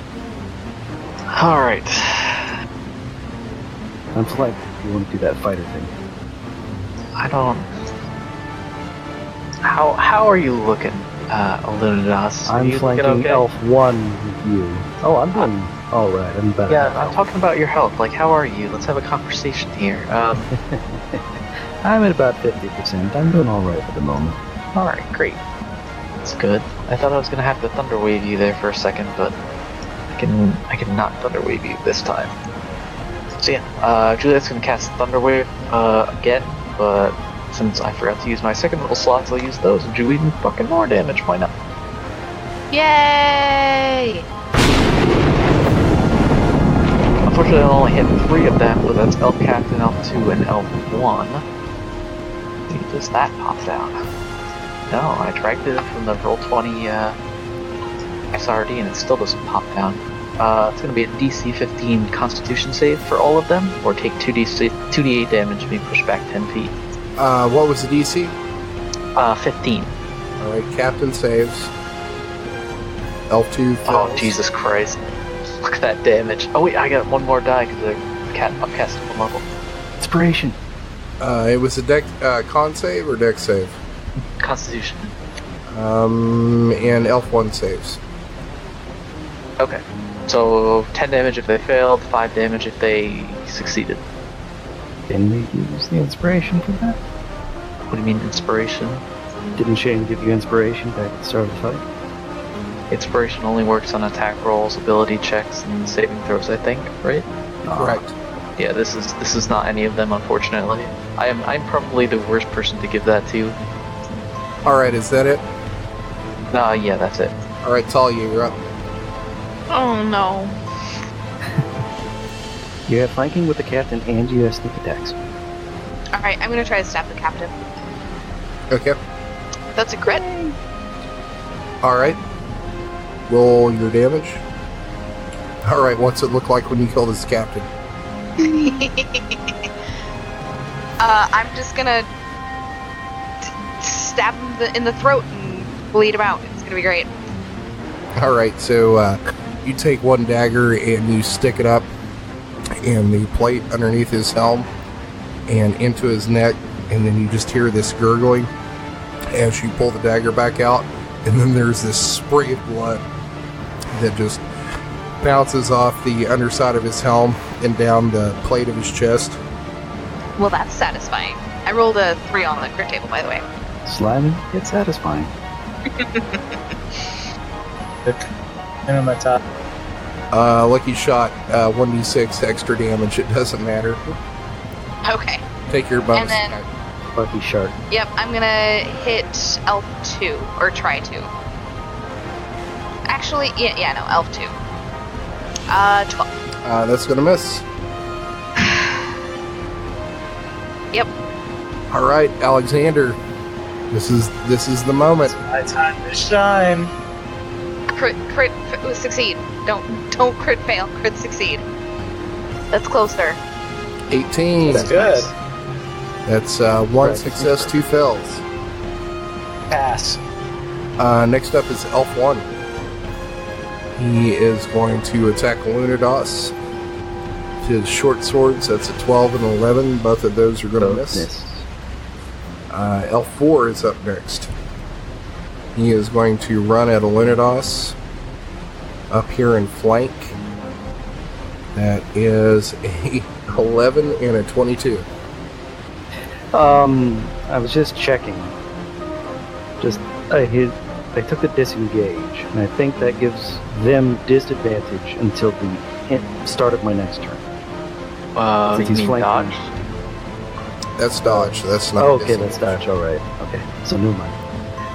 Alright. I'm flank. You want to do that fighter thing? I don't. How are you looking, Alunodas? I'm you flanking okay? Elf 1 with you. Oh, I'm doing alright. I'm better. Yeah, than I'm Elf. talking about your health. Like, how are you? Let's have a conversation here. I'm at about 50%. I'm doing alright for the moment. Alright, great. That's good. I thought I was gonna have to thunder wave you there for a second, but I can not thunder wave you this time. So yeah, Juliet's gonna cast thunder wave again, but since I forgot to use my second level slots, I'll use those and do even fucking more damage. Why not? Yay! Unfortunately, I only hit 3 of them, but that's Elf Captain, Elf 2, and Elf 1. See, does that pop down? No, I dragged it from the Roll20 SRD and it still doesn't pop down. It's going to be a DC 15 Constitution save for all of them, or take 2d8 damage and be pushed back 10 feet. What was the DC? 15. Alright, Captain saves. Elf 2 fails. Oh, Jesus Christ. Look at that damage. Oh wait, I got one more die because I upcast one level. Inspiration. It was a con save or deck save? Constitution. And Elf 1 saves. Okay. So 10 damage if they failed, 5 damage if they succeeded. Didn't we use the inspiration for that? What do you mean inspiration? Didn't Shane give you inspiration back at the start of the fight? Inspiration only works on attack rolls, ability checks, and saving throws, I think, right? Correct. Yeah, this is not any of them, unfortunately. I'm probably the worst person to give that to. Alright, is that it? Yeah, that's it. Alright, Talia, you're up. Oh no. You have flanking with the captain and you have sneak attacks. Alright, I'm gonna try to stab the captain. Okay. That's a crit. Alright. Roll your damage. Alright, what's it look like when you kill this captain? I'm just gonna stab him in the throat and bleed him out. It's gonna be great. Alright, so you take one dagger and you stick it up in the plate underneath his helm and into his neck, and then you just hear this gurgling as you pull the dagger back out, and then there's this spray of blood that just bounces off the underside of his helm and down the plate of his chest. Well, that's satisfying. I rolled a 3 on the crit table, by the way. Slimy, it's satisfying. And on my top. Lucky shot, 1d6 extra damage, it doesn't matter. Okay. Take your bonus And then- attack. Lucky shark. Yep, I'm gonna hit Elf 2, or try to. Actually, yeah, no, Elf 2. 12. That's gonna miss. Yep. Alright, Alexander. This is the moment. My time to shine. Crit, succeed. Don't crit fail, crit succeed. That's closer. 18. That's good. That's one success, 2 fails. Pass. Next up is Elf 1. He is going to attack Alunodas. His short swords, that's a 12 and 11. Both of those are going to miss. Elf 4 is up next. He is going to run at Alunodas up here in flank. That is a 11 and a 22. I was just checking. I took the disengage, and I think that gives them disadvantage until the start of my next turn. You He's mean flanking. dodge? That's dodge. That's not Oh, okay, disengage. that's dodge. All right. Okay, so never mind.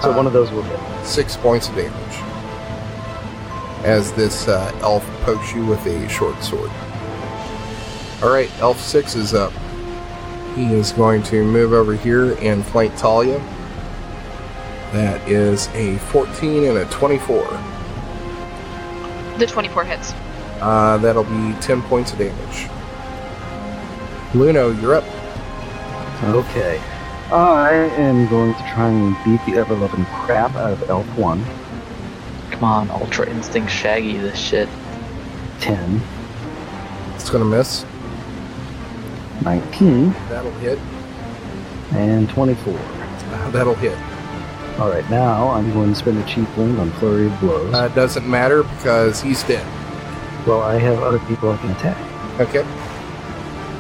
So one of those will hit. 6 points of damage as this elf pokes you with a short sword. Alright, Elf 6 is up. He is going to move over here and flank Talia. That is a 14 and a 24. The 24 hits. That'll be 10 points of damage. Luno, you're up. Okay. I am going to try and beat the ever-loving crap out of Elf 1. Come on, Ultra Instinct Shaggy this shit. 10, It's going to miss. 19, That'll hit. and 24. That'll hit. Alright, now I'm going to spend a cheap wound on Flurry of Blows. Doesn't matter because he's dead. Well, I have other people I can attack. Okay.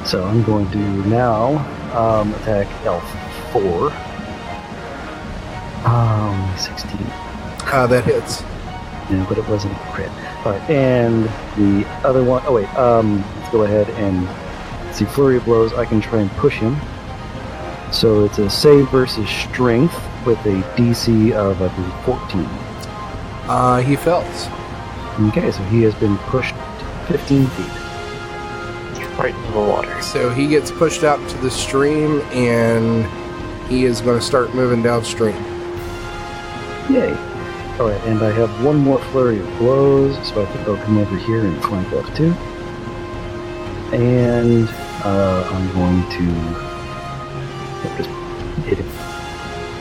So I'm going to now attack Elf 4. 16. That hits. Yeah, but it wasn't a crit. Alright, and the other one... Oh, wait. Let's go ahead and see. Flurry of Blows, I can try and push him. So it's a save versus strength with a DC of, I believe, 14. He fails. Okay, so he has been pushed 15 feet. Right into the water. So he gets pushed out into the stream, and he is going to start moving downstream. Yay. Alright, and I have one more Flurry of Blows, so I think I'll come over here and flank F2. And I'm going to just hit him.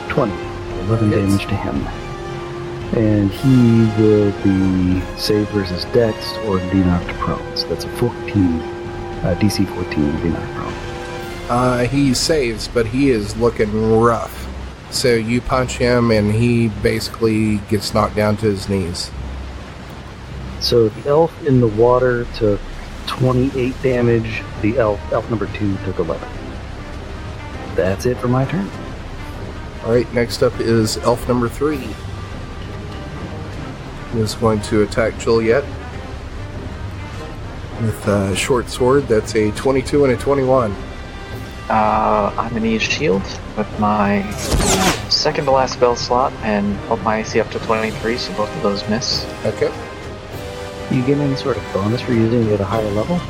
20. 11 damage to him. And he will be save versus dex or be knocked prone. So that's a 14, DC 14 to be knocked prone. He saves, but he is looking rough. So you punch him, and he basically gets knocked down to his knees. So the elf in the water took 28 damage. The elf number 2 took 11. That's it for my turn. Alright, next up is elf number 3. He is going to attack Juliet with a short sword. That's a 22 and a 21. I'm gonna use shield with my second to last spell slot and up my AC up to 23, so both of those miss. Okay. You get any sort of bonus for using it at a higher level?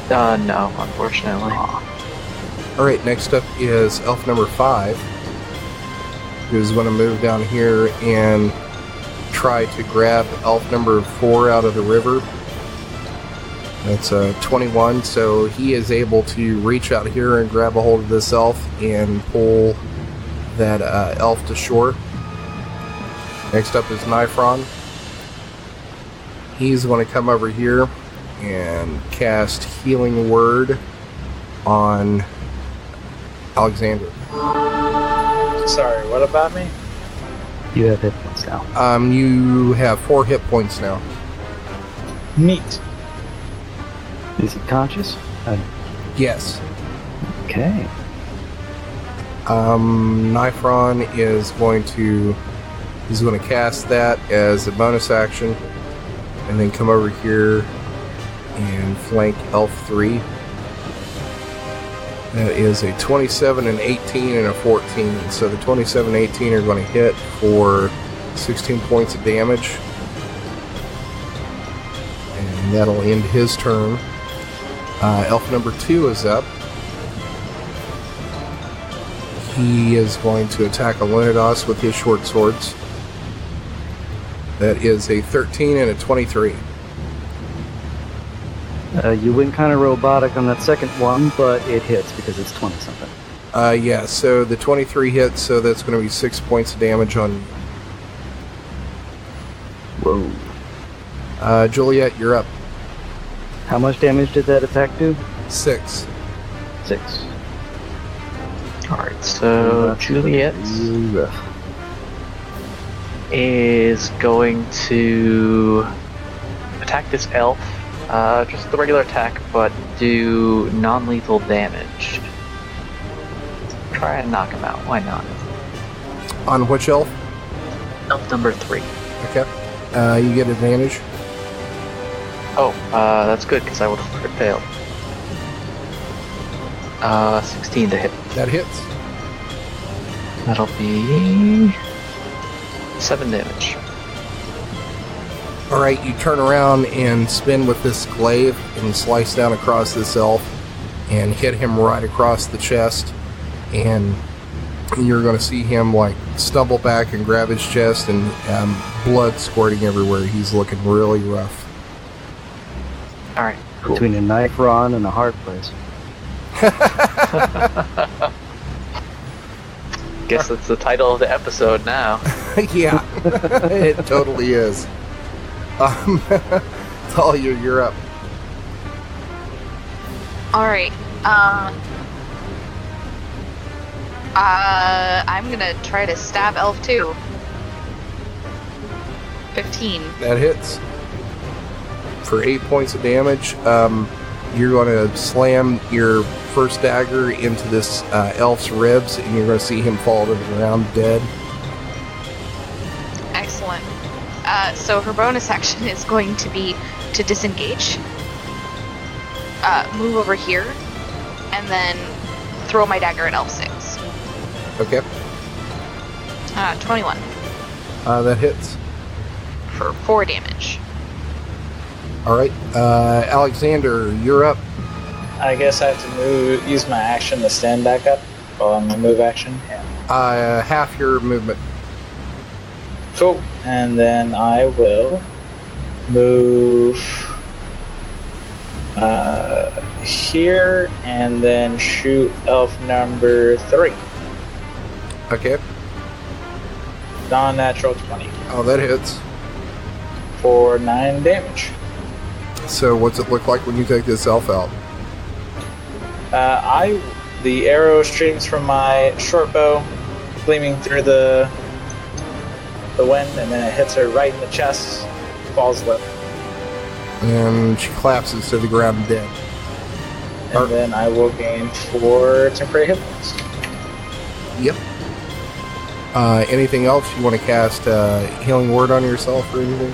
No, unfortunately. Alright, next up is elf number 5, who's going to move down here and try to grab elf number 4 out of the river. That's a 21, so he is able to reach out here and grab a hold of this elf and pull that elf to shore. Next up is Nyfron. He's going to come over here and cast Healing Word on Alexander. Sorry, what about me? You have hit points now. You have 4 hit points now. Neat. Is he conscious? Yes. Okay. Nyfron is going to cast that as a bonus action, and then come over here and flank Elf 3. That is a 27, an 18, and a 14. So the 27 and 18 are going to hit for 16 points of damage. And that'll end his turn. Elf number 2 is up. He is going to attack Alunodas with his short swords. That is a 13 and a 23. You went kind of robotic on that second one, but it hits because it's 20-something. Yeah, so the 23 hits, so that's going to be 6 points of damage on you. Whoa. Juliet, you're up. How much damage did that attack do? 6. 6. Alright, so Juliet Really rough. is going to attack this elf. Just the regular attack, but do non-lethal damage. Try and knock him out. Why not? On which elf? Elf number 3. Okay. You get advantage. Oh, that's good, because I would have crit failed. 16 to hit. That hits. That'll be 7 damage. Alright, you turn around and spin with this glaive and slice down across this elf and hit him right across the chest. And you're going to see him like stumble back and grab his chest, and blood squirting everywhere. He's looking really rough. Alright, cool. Between a Nyfron and a hard place. Guess that's the title of the episode now. Yeah, it totally is. Talia, you're up. Alright. I'm gonna try to stab Elf 2. 15. That hits. For 8 points of damage, you're going to slam your first dagger into this elf's ribs, and you're going to see him fall to the ground dead. Excellent. So her bonus action is going to be to disengage, move over here, and then throw my dagger at Elf 6. Okay. 21. That hits. For 4 damage. Alright, Alexander, you're up. I guess I have to use my action to stand back up while I'm a move action. Yeah. Half your movement. Cool. And then I will move here and then shoot elf number 3. Okay. Non-natural 20 Oh, that hits. for 9 damage. So what's it look like when you take this elf out? The arrow streams from my short bow, gleaming through the wind, and then it hits her right in the chest, falls limp. And she collapses to the ground dead. And then I will gain 4 temporary hit points. Yep. Anything else you want to cast healing word on yourself or anything?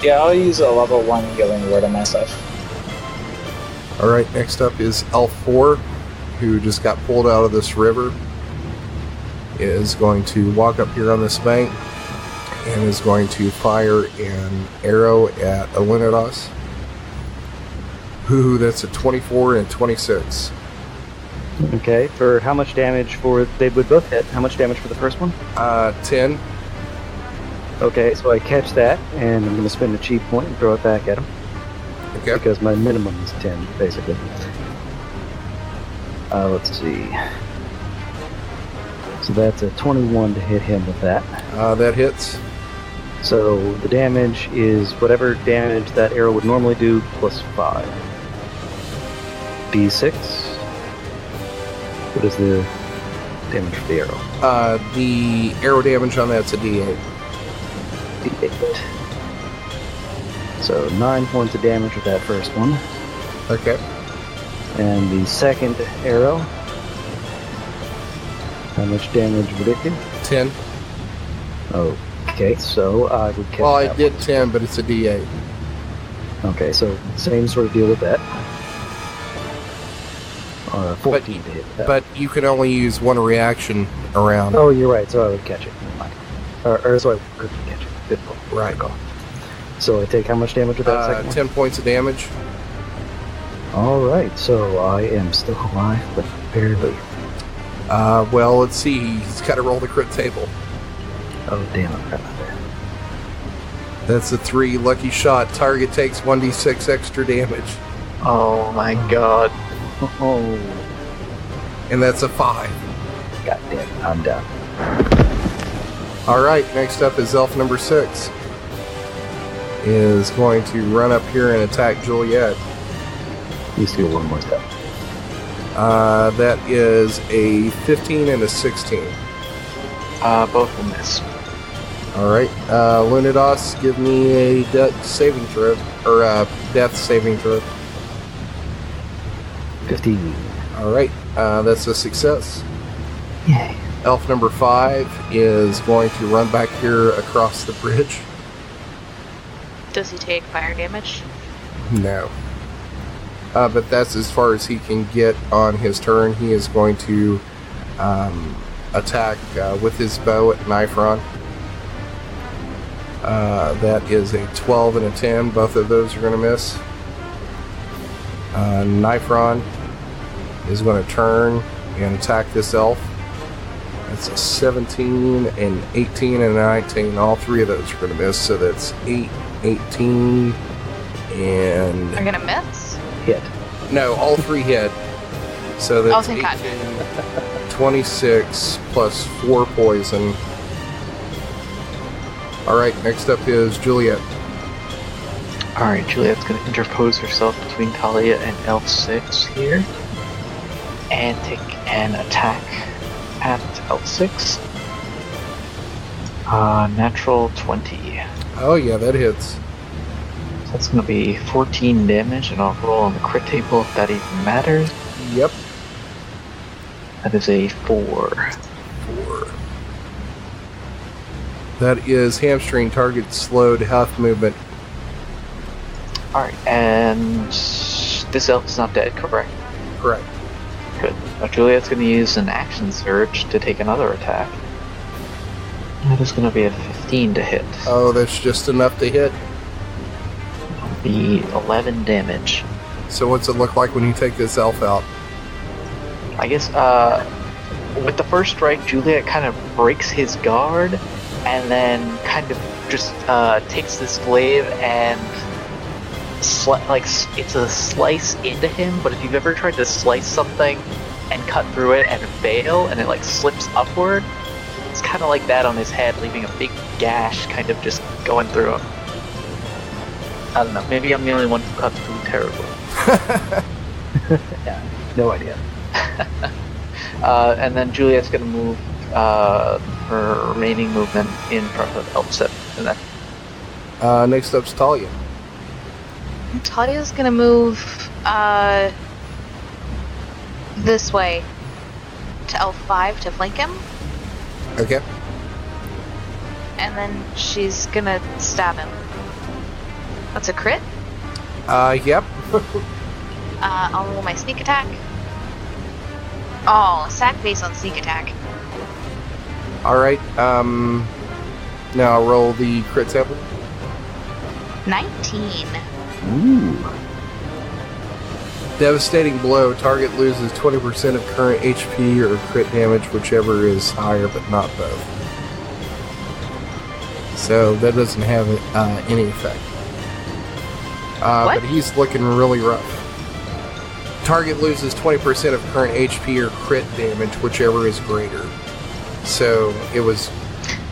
Yeah, I'll use a level 1 healing word on myself. Alright, next up is Elf 4, who just got pulled out of this river. Is going to walk up here on this bank and is going to fire an arrow at Alunodas. Ooh, that's a 24 and a 26. Okay, for how much damage for... They would both hit. How much damage for the first one? 10. Okay, so I catch that, and I'm going to spend a cheat point and throw it back at him. Okay. Because my minimum is 10, basically. Let's see. So that's a 21 to hit him with that. That hits. So the damage is whatever damage that arrow would normally do, plus 5. D6. What is the damage for the arrow? The arrow damage on that's a D8. D8. So 9 points of damage with that first one. Okay. And the second arrow, how much damage would it do? 10. Okay, so I would catch Well, I that did one. 10, but it's a D8. Okay, so same sort of deal with that. 14 to hit that. But you can only use one reaction around. Oh, you're right, so I would catch it. Never mind. Or so I couldn't catch it. Good call. Right. Good call. So I take how much damage with that second one? 10 points of damage. Alright, so I am still alive, but barely. Well, let's see. He's got to roll the crit table. Oh, damn, I forgot about that. That's a 3. Lucky shot. Target takes 1d6 extra damage. Oh my god. Oh, And that's a 5. god damn it, I'm done. Alright, next up is elf number 6. Is going to run up here and attack Juliet. Needs to go one more step. That is a 15 and a 16. Both will miss. Alright, Alunodas, give me a death saving throw. Or death saving throw. 15. Alright, that's a success. Yay. Elf number 5 is going to run back here across the bridge. Does he take fire damage? No. But that's as far as he can get on his turn. He is going to attack with his bow at Nyfron. That is a 12 and a 10. Both of those are going to miss. Nyfron is going to turn and attack this elf. That's a 17, an 18, and a 19. All 3 of those are going to miss. So that's 8, 18, and... I'm gonna miss? Hit. No, all 3 hit. So that's thank God. 18, 26, plus 4 poison. Alright, next up is Juliet. Alright, Juliet's gonna interpose herself between Talia and Elf 6 here. And take an attack at Elf 6. Natural 20. Oh yeah, that hits. So that's gonna be 14 damage, and I'll roll on the crit table if that even matters. Yep. That is a 4. 4. That is hamstring, target slowed, half movement. Alright, and this elf is not dead, correct? Correct. Good. Now Juliet's going to use an action surge to take another attack. That is going to be a 15 to hit. Oh, that's just enough to hit. Be 11 damage. So what's it look like when you take this elf out? I guess, with the first strike, Juliet kind of breaks his guard, and then kind of just takes this glaive and it's a slice into him. But if you've ever tried to slice something and cut through it and fail, and it like slips upward, it's kind of like that on his head, leaving a big gash kind of just going through him. I don't know, maybe I'm the only one who cuts through terribly. Yeah, no idea. And then Juliet's going to move her remaining movement in front of Elf 7. And then Next up's Talia. Talia's gonna move this way to Elf 5 to flank him, Okay. and then she's gonna stab him. That's a crit. Yep. I'll roll my sneak attack. Oh, sack base on sneak attack. Alright, now roll the crit sample. 19. Ooh. Devastating blow. Target loses 20% of current HP or crit damage, whichever is higher, but not both. So that doesn't have any effect. But he's looking really rough. Target loses 20% of current HP or crit damage, whichever is greater. So it was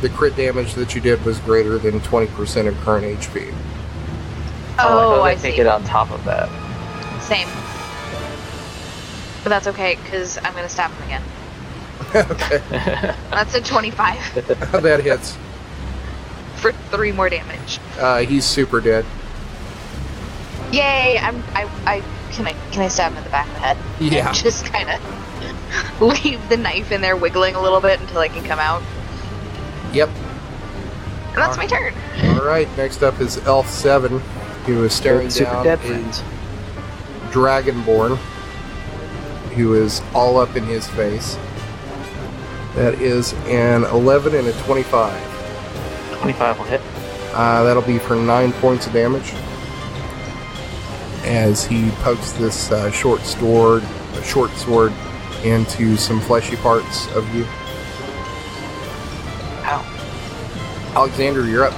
the crit damage that you did was greater than 20% of current HP. Oh, I take see. it on top of that. Same. But that's okay, because I'm gonna stab him again. Okay. That's a 25 That hits. for 3 more damage. He's super dead. Yay! Can I stab him in the back of the head? Yeah. And just kind of leave the knife in there wiggling a little bit until I can come out. Yep. And that's my turn. Alright, next up is Elf 7, who is staring Super down dead a friends. Dragonborn, who is all up in his face. That is an 11 and a 25. 25 will hit. That'll be for 9 points of damage. As he pokes this short sword into some fleshy parts of you. Ow. Alexander, you're up.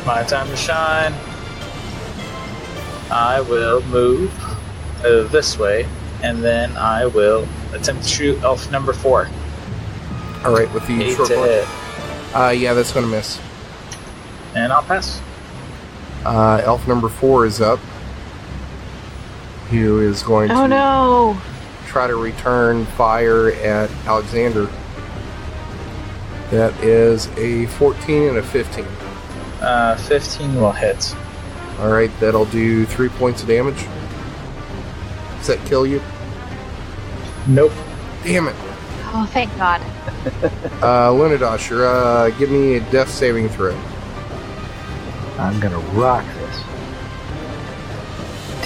My time to shine. I will move this way, and then I will attempt to shoot elf number 4. Alright, with the 8 short to one. hit, Yeah, that's going to miss. and I'll pass. Elf number 4 is up. Who is going Oh to no! try to return fire at Alexander. That is a 14 and a 15. 15 will hit. Alright, that'll do 3 points of damage. Does that kill you? Nope. Damn it. Oh, thank God. Alunodas, you're, give me a death saving throw. I'm gonna rock this.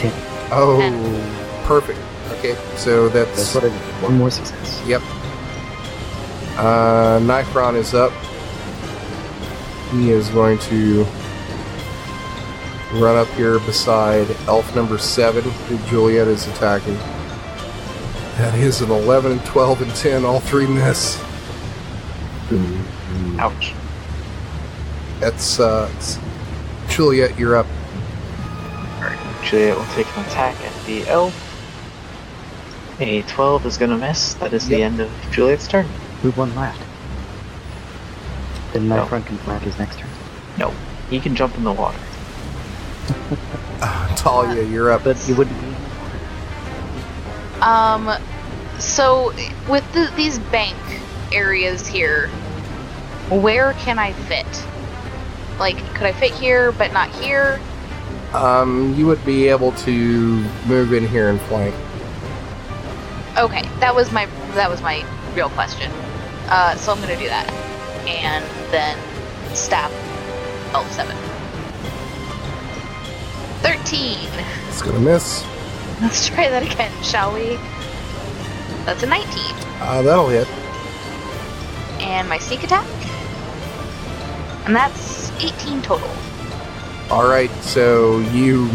10. Oh, perfect. Okay, so That's what I need. One more success. Yep. Nyfron is up. He is going to run up here beside elf number 7, who Juliet is attacking. That is an 11, 12, and 10. All 3 miss. Ouch. That's Juliet, you're up. Alright, Juliet will take an attack at the elf. A 12 is gonna miss. That is the Yep. end of Juliet's turn. Who won last? Then No. Nyfron can flank his next turn. No, he can jump in the water. Talia, you're up. But you wouldn't be. So with these bank areas here, where can I fit? Like, could I fit here but not here? You would be able to move in here and flank. Okay, that was my real question. So I'm gonna do that, and then stab Elf 7. 13. It's gonna miss. Let's try that again, shall we? That's a 19. That'll hit. And my sneak attack, and that's 18 total. Alright, so you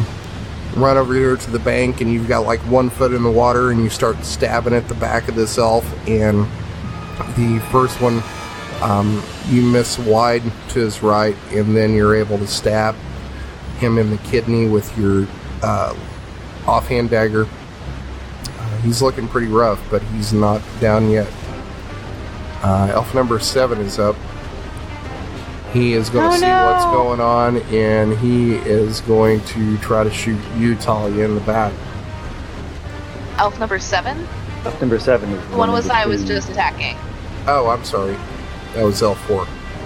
run over here to the bank and you've got like 1 foot in the water and you start stabbing at the back of this elf, and the first one you miss wide to his right, and then you're able to stab him in the kidney with your offhand dagger. He's looking pretty rough, but he's not down yet. Elf number 7 is up. He is going to see what's going on, and he is going to try to shoot you, Talia, in the back. Elf number 7? Elf number 7 is The one in was I was between. just attacking. Oh, I'm sorry. That was Elf 4.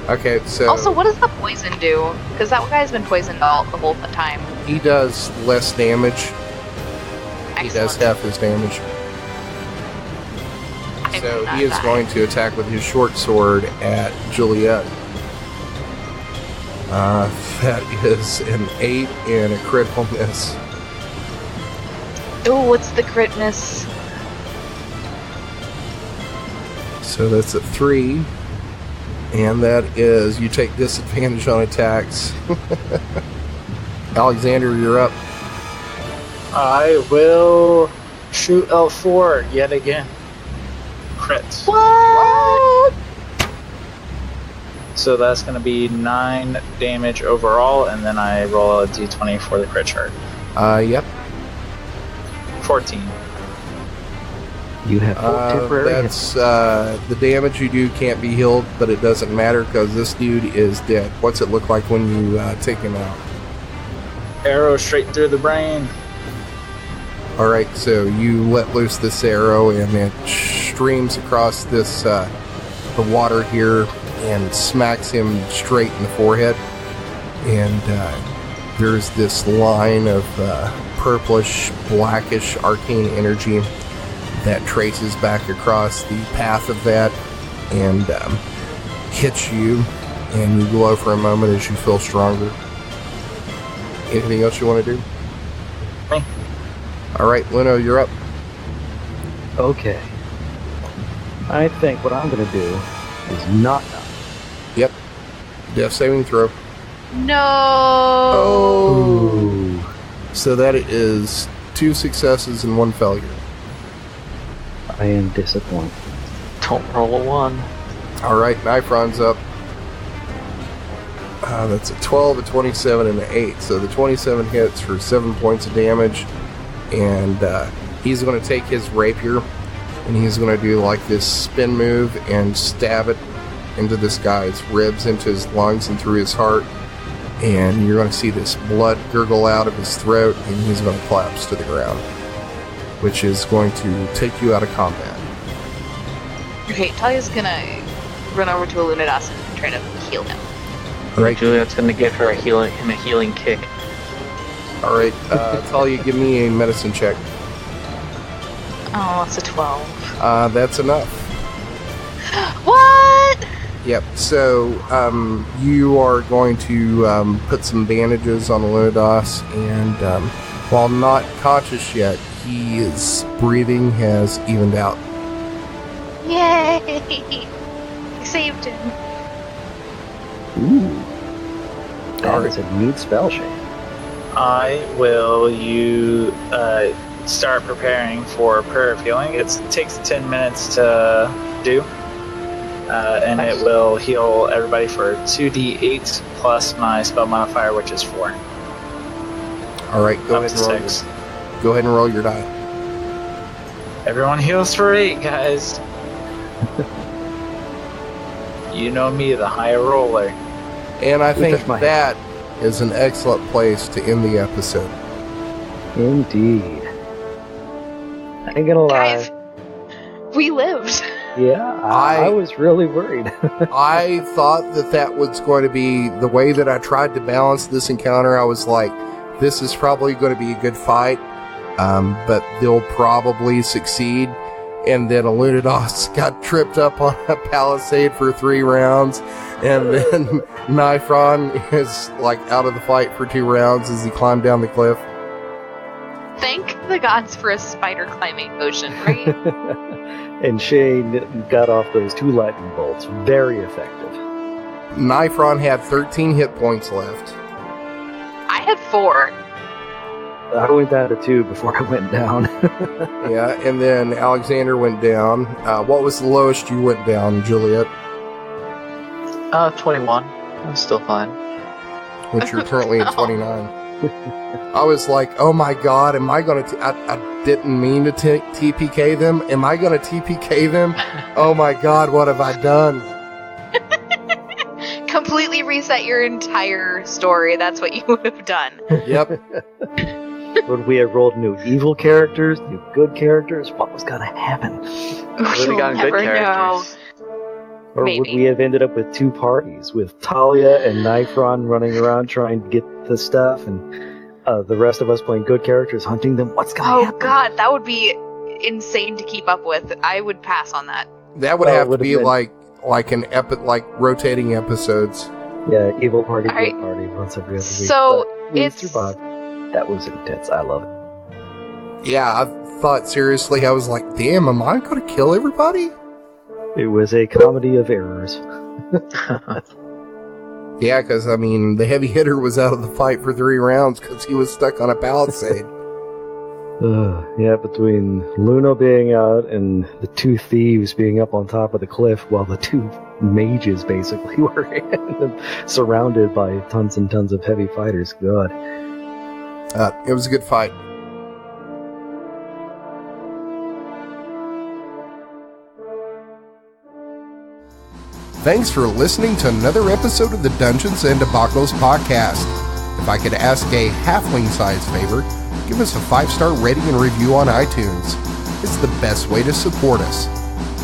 Okay, so... Also, what does the poison do? Because that guy's been poisoned all the whole time. he does less damage. He does Excellent. half his damage. I So will not he is die. going to attack with his short sword at Juliet. That is an 8 and a critical miss. Ooh, what's the crit miss? So that's a 3. And that is, you take disadvantage on attacks. Alexander, you're up. I will shoot L4 yet again. Crit. What? So that's going to be 9 damage overall, and then I roll a d20 for the crit chart. Yep. 14. You have temporary hits. That's, the damage you do can't be healed, but it doesn't matter because this dude is dead. What's it look like when you take him out? Arrow straight through the brain. Alright, so you let loose this arrow and it streams across this, the water here and smacks him straight in the forehead. And there's this line of purplish, blackish, arcane energy that traces back across the path of that and hits you, and you glow for a moment as you feel stronger. Anything else you want to do? Me. Alright, Luno, you're up. Okay. I think what I'm going to do is not die. Yep. Death saving throw. No. Oh! So that is 2 successes and 1 failure. I am disappointed. Don't roll a 1. Alright, Nyfron's up. That's a 12, a 27, and an 8. So the 27 hits for 7 points of damage. And he's going to take his rapier and he's going to do like this spin move and stab it into this guy's ribs, into his lungs, and through his heart. And you're going to see this blood gurgle out of his throat, and he's going to collapse to the ground, which is going to take you out of combat. Okay, Talia's gonna run over to Alunodas and try to heal him. Alright, Juliet's going to give her him a healing kick. alright, Talia, give me a medicine check. Oh, it's a 12. That's enough. What? Yep, so you are going to put some bandages on Alunodas, and while not conscious yet, his breathing has evened out. Yay! I saved him. Ooh. That Alright. is a neat spell, Shane. I will start preparing for prayer of healing. It takes 10 minutes to do. And Nice. it will heal everybody for 2d8 plus my spell modifier, which is 4. Alright, go Up ahead to and roll 6. go ahead and roll your die. Everyone heals for 8, guys. You know me, the high roller. And I think touch my that is an excellent place to end the episode. Indeed. I ain't gonna lie. Guys, we lived. Yeah, I was really worried. I thought that was going to be the way that I tried to balance this encounter. I was like, this is probably going to be a good fight, but they'll probably succeed. And then Alunodas got tripped up on a palisade for 3 rounds. And then Nyfron is like out of the fight for 2 rounds as he climbed down the cliff. Thank the gods for a spider climbing potion, right? And Shane got off those 2 lightning bolts. Very effective. Nyfron had 13 hit points left. I had 4. I went down to 2 before I went down. Yeah, and then Alexander went down. What was the lowest you went down, Juliet? 21. I'm still fine. Which you're currently at 29. I was like, oh my god, am I going to... I didn't mean to TPK them. Am I going to TPK them? Oh my god, what have I done? Completely reset your entire story. That's what you would have done. Yep. Would we have rolled new evil characters, new good characters? What was going to happen? Would've gotten good never know. characters. Or Maybe. would we have ended up with 2 parties, with Talia and Nyfron running around trying to get the stuff, and the rest of us playing good characters hunting them? What's going to Oh happen? god, that would be insane to keep up with. I would pass on that. That would Well, have it to be would've like an rotating episodes. Yeah, evil party, Alright. good party, once every other week. So, But we it's- survived. That was intense. I love it. Yeah, I thought seriously, I was like, damn, am I going to kill everybody? It was a comedy of errors. Yeah, because, I mean, the heavy hitter was out of the fight for 3 rounds because he was stuck on a palisade. Yeah, between Luna being out and the 2 thieves being up on top of the cliff while the 2 mages basically were surrounded by tons and tons of heavy fighters. God. It was a good fight. Thanks for listening to another episode of the Dungeons and Debacles podcast. If I could ask a halfling-sized favor, give us a 5-star rating and review on iTunes. It's the best way to support us.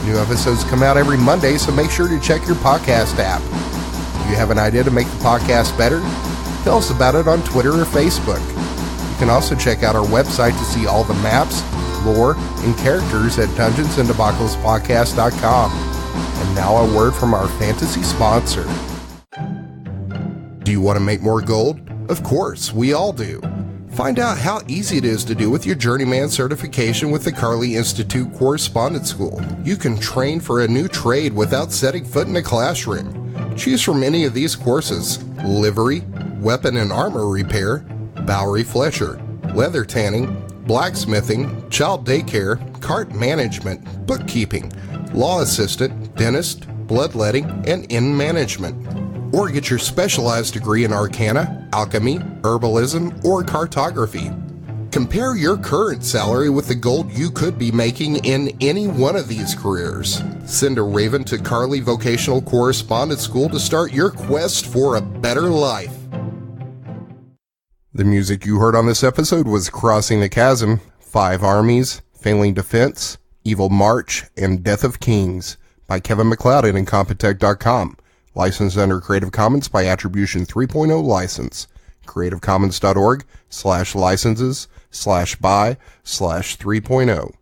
New episodes come out every Monday, so make sure to check your podcast app. If you have an idea to make the podcast better, tell us about it on Twitter or Facebook. You can also check out our website to see all the maps, lore, and characters at dungeonsanddebacklespodcast.com. And now a word from our fantasy sponsor. Do you want to make more gold? Of course, we all do. Find out how easy it is to do with your Journeyman certification with the Carly Institute Correspondence School. You can train for a new trade without setting foot in a classroom. Choose from any of these courses: livery, weapon and armor repair, Bowery Fletcher, leather tanning, blacksmithing, child daycare, cart management, bookkeeping, law assistant, dentist, bloodletting, and inn management. Or get your specialized degree in arcana, alchemy, herbalism, or cartography. Compare your current salary with the gold you could be making in any one of these careers. Send a raven to Carly Vocational Correspondence School to start your quest for a better life. The music you heard on this episode was Crossing the Chasm, 5 Armies, Failing Defense, Evil March, and Death of Kings by Kevin MacLeod at Incompetech.com. Licensed under Creative Commons by Attribution 3.0 license. CreativeCommons.org/licenses/by/3.0.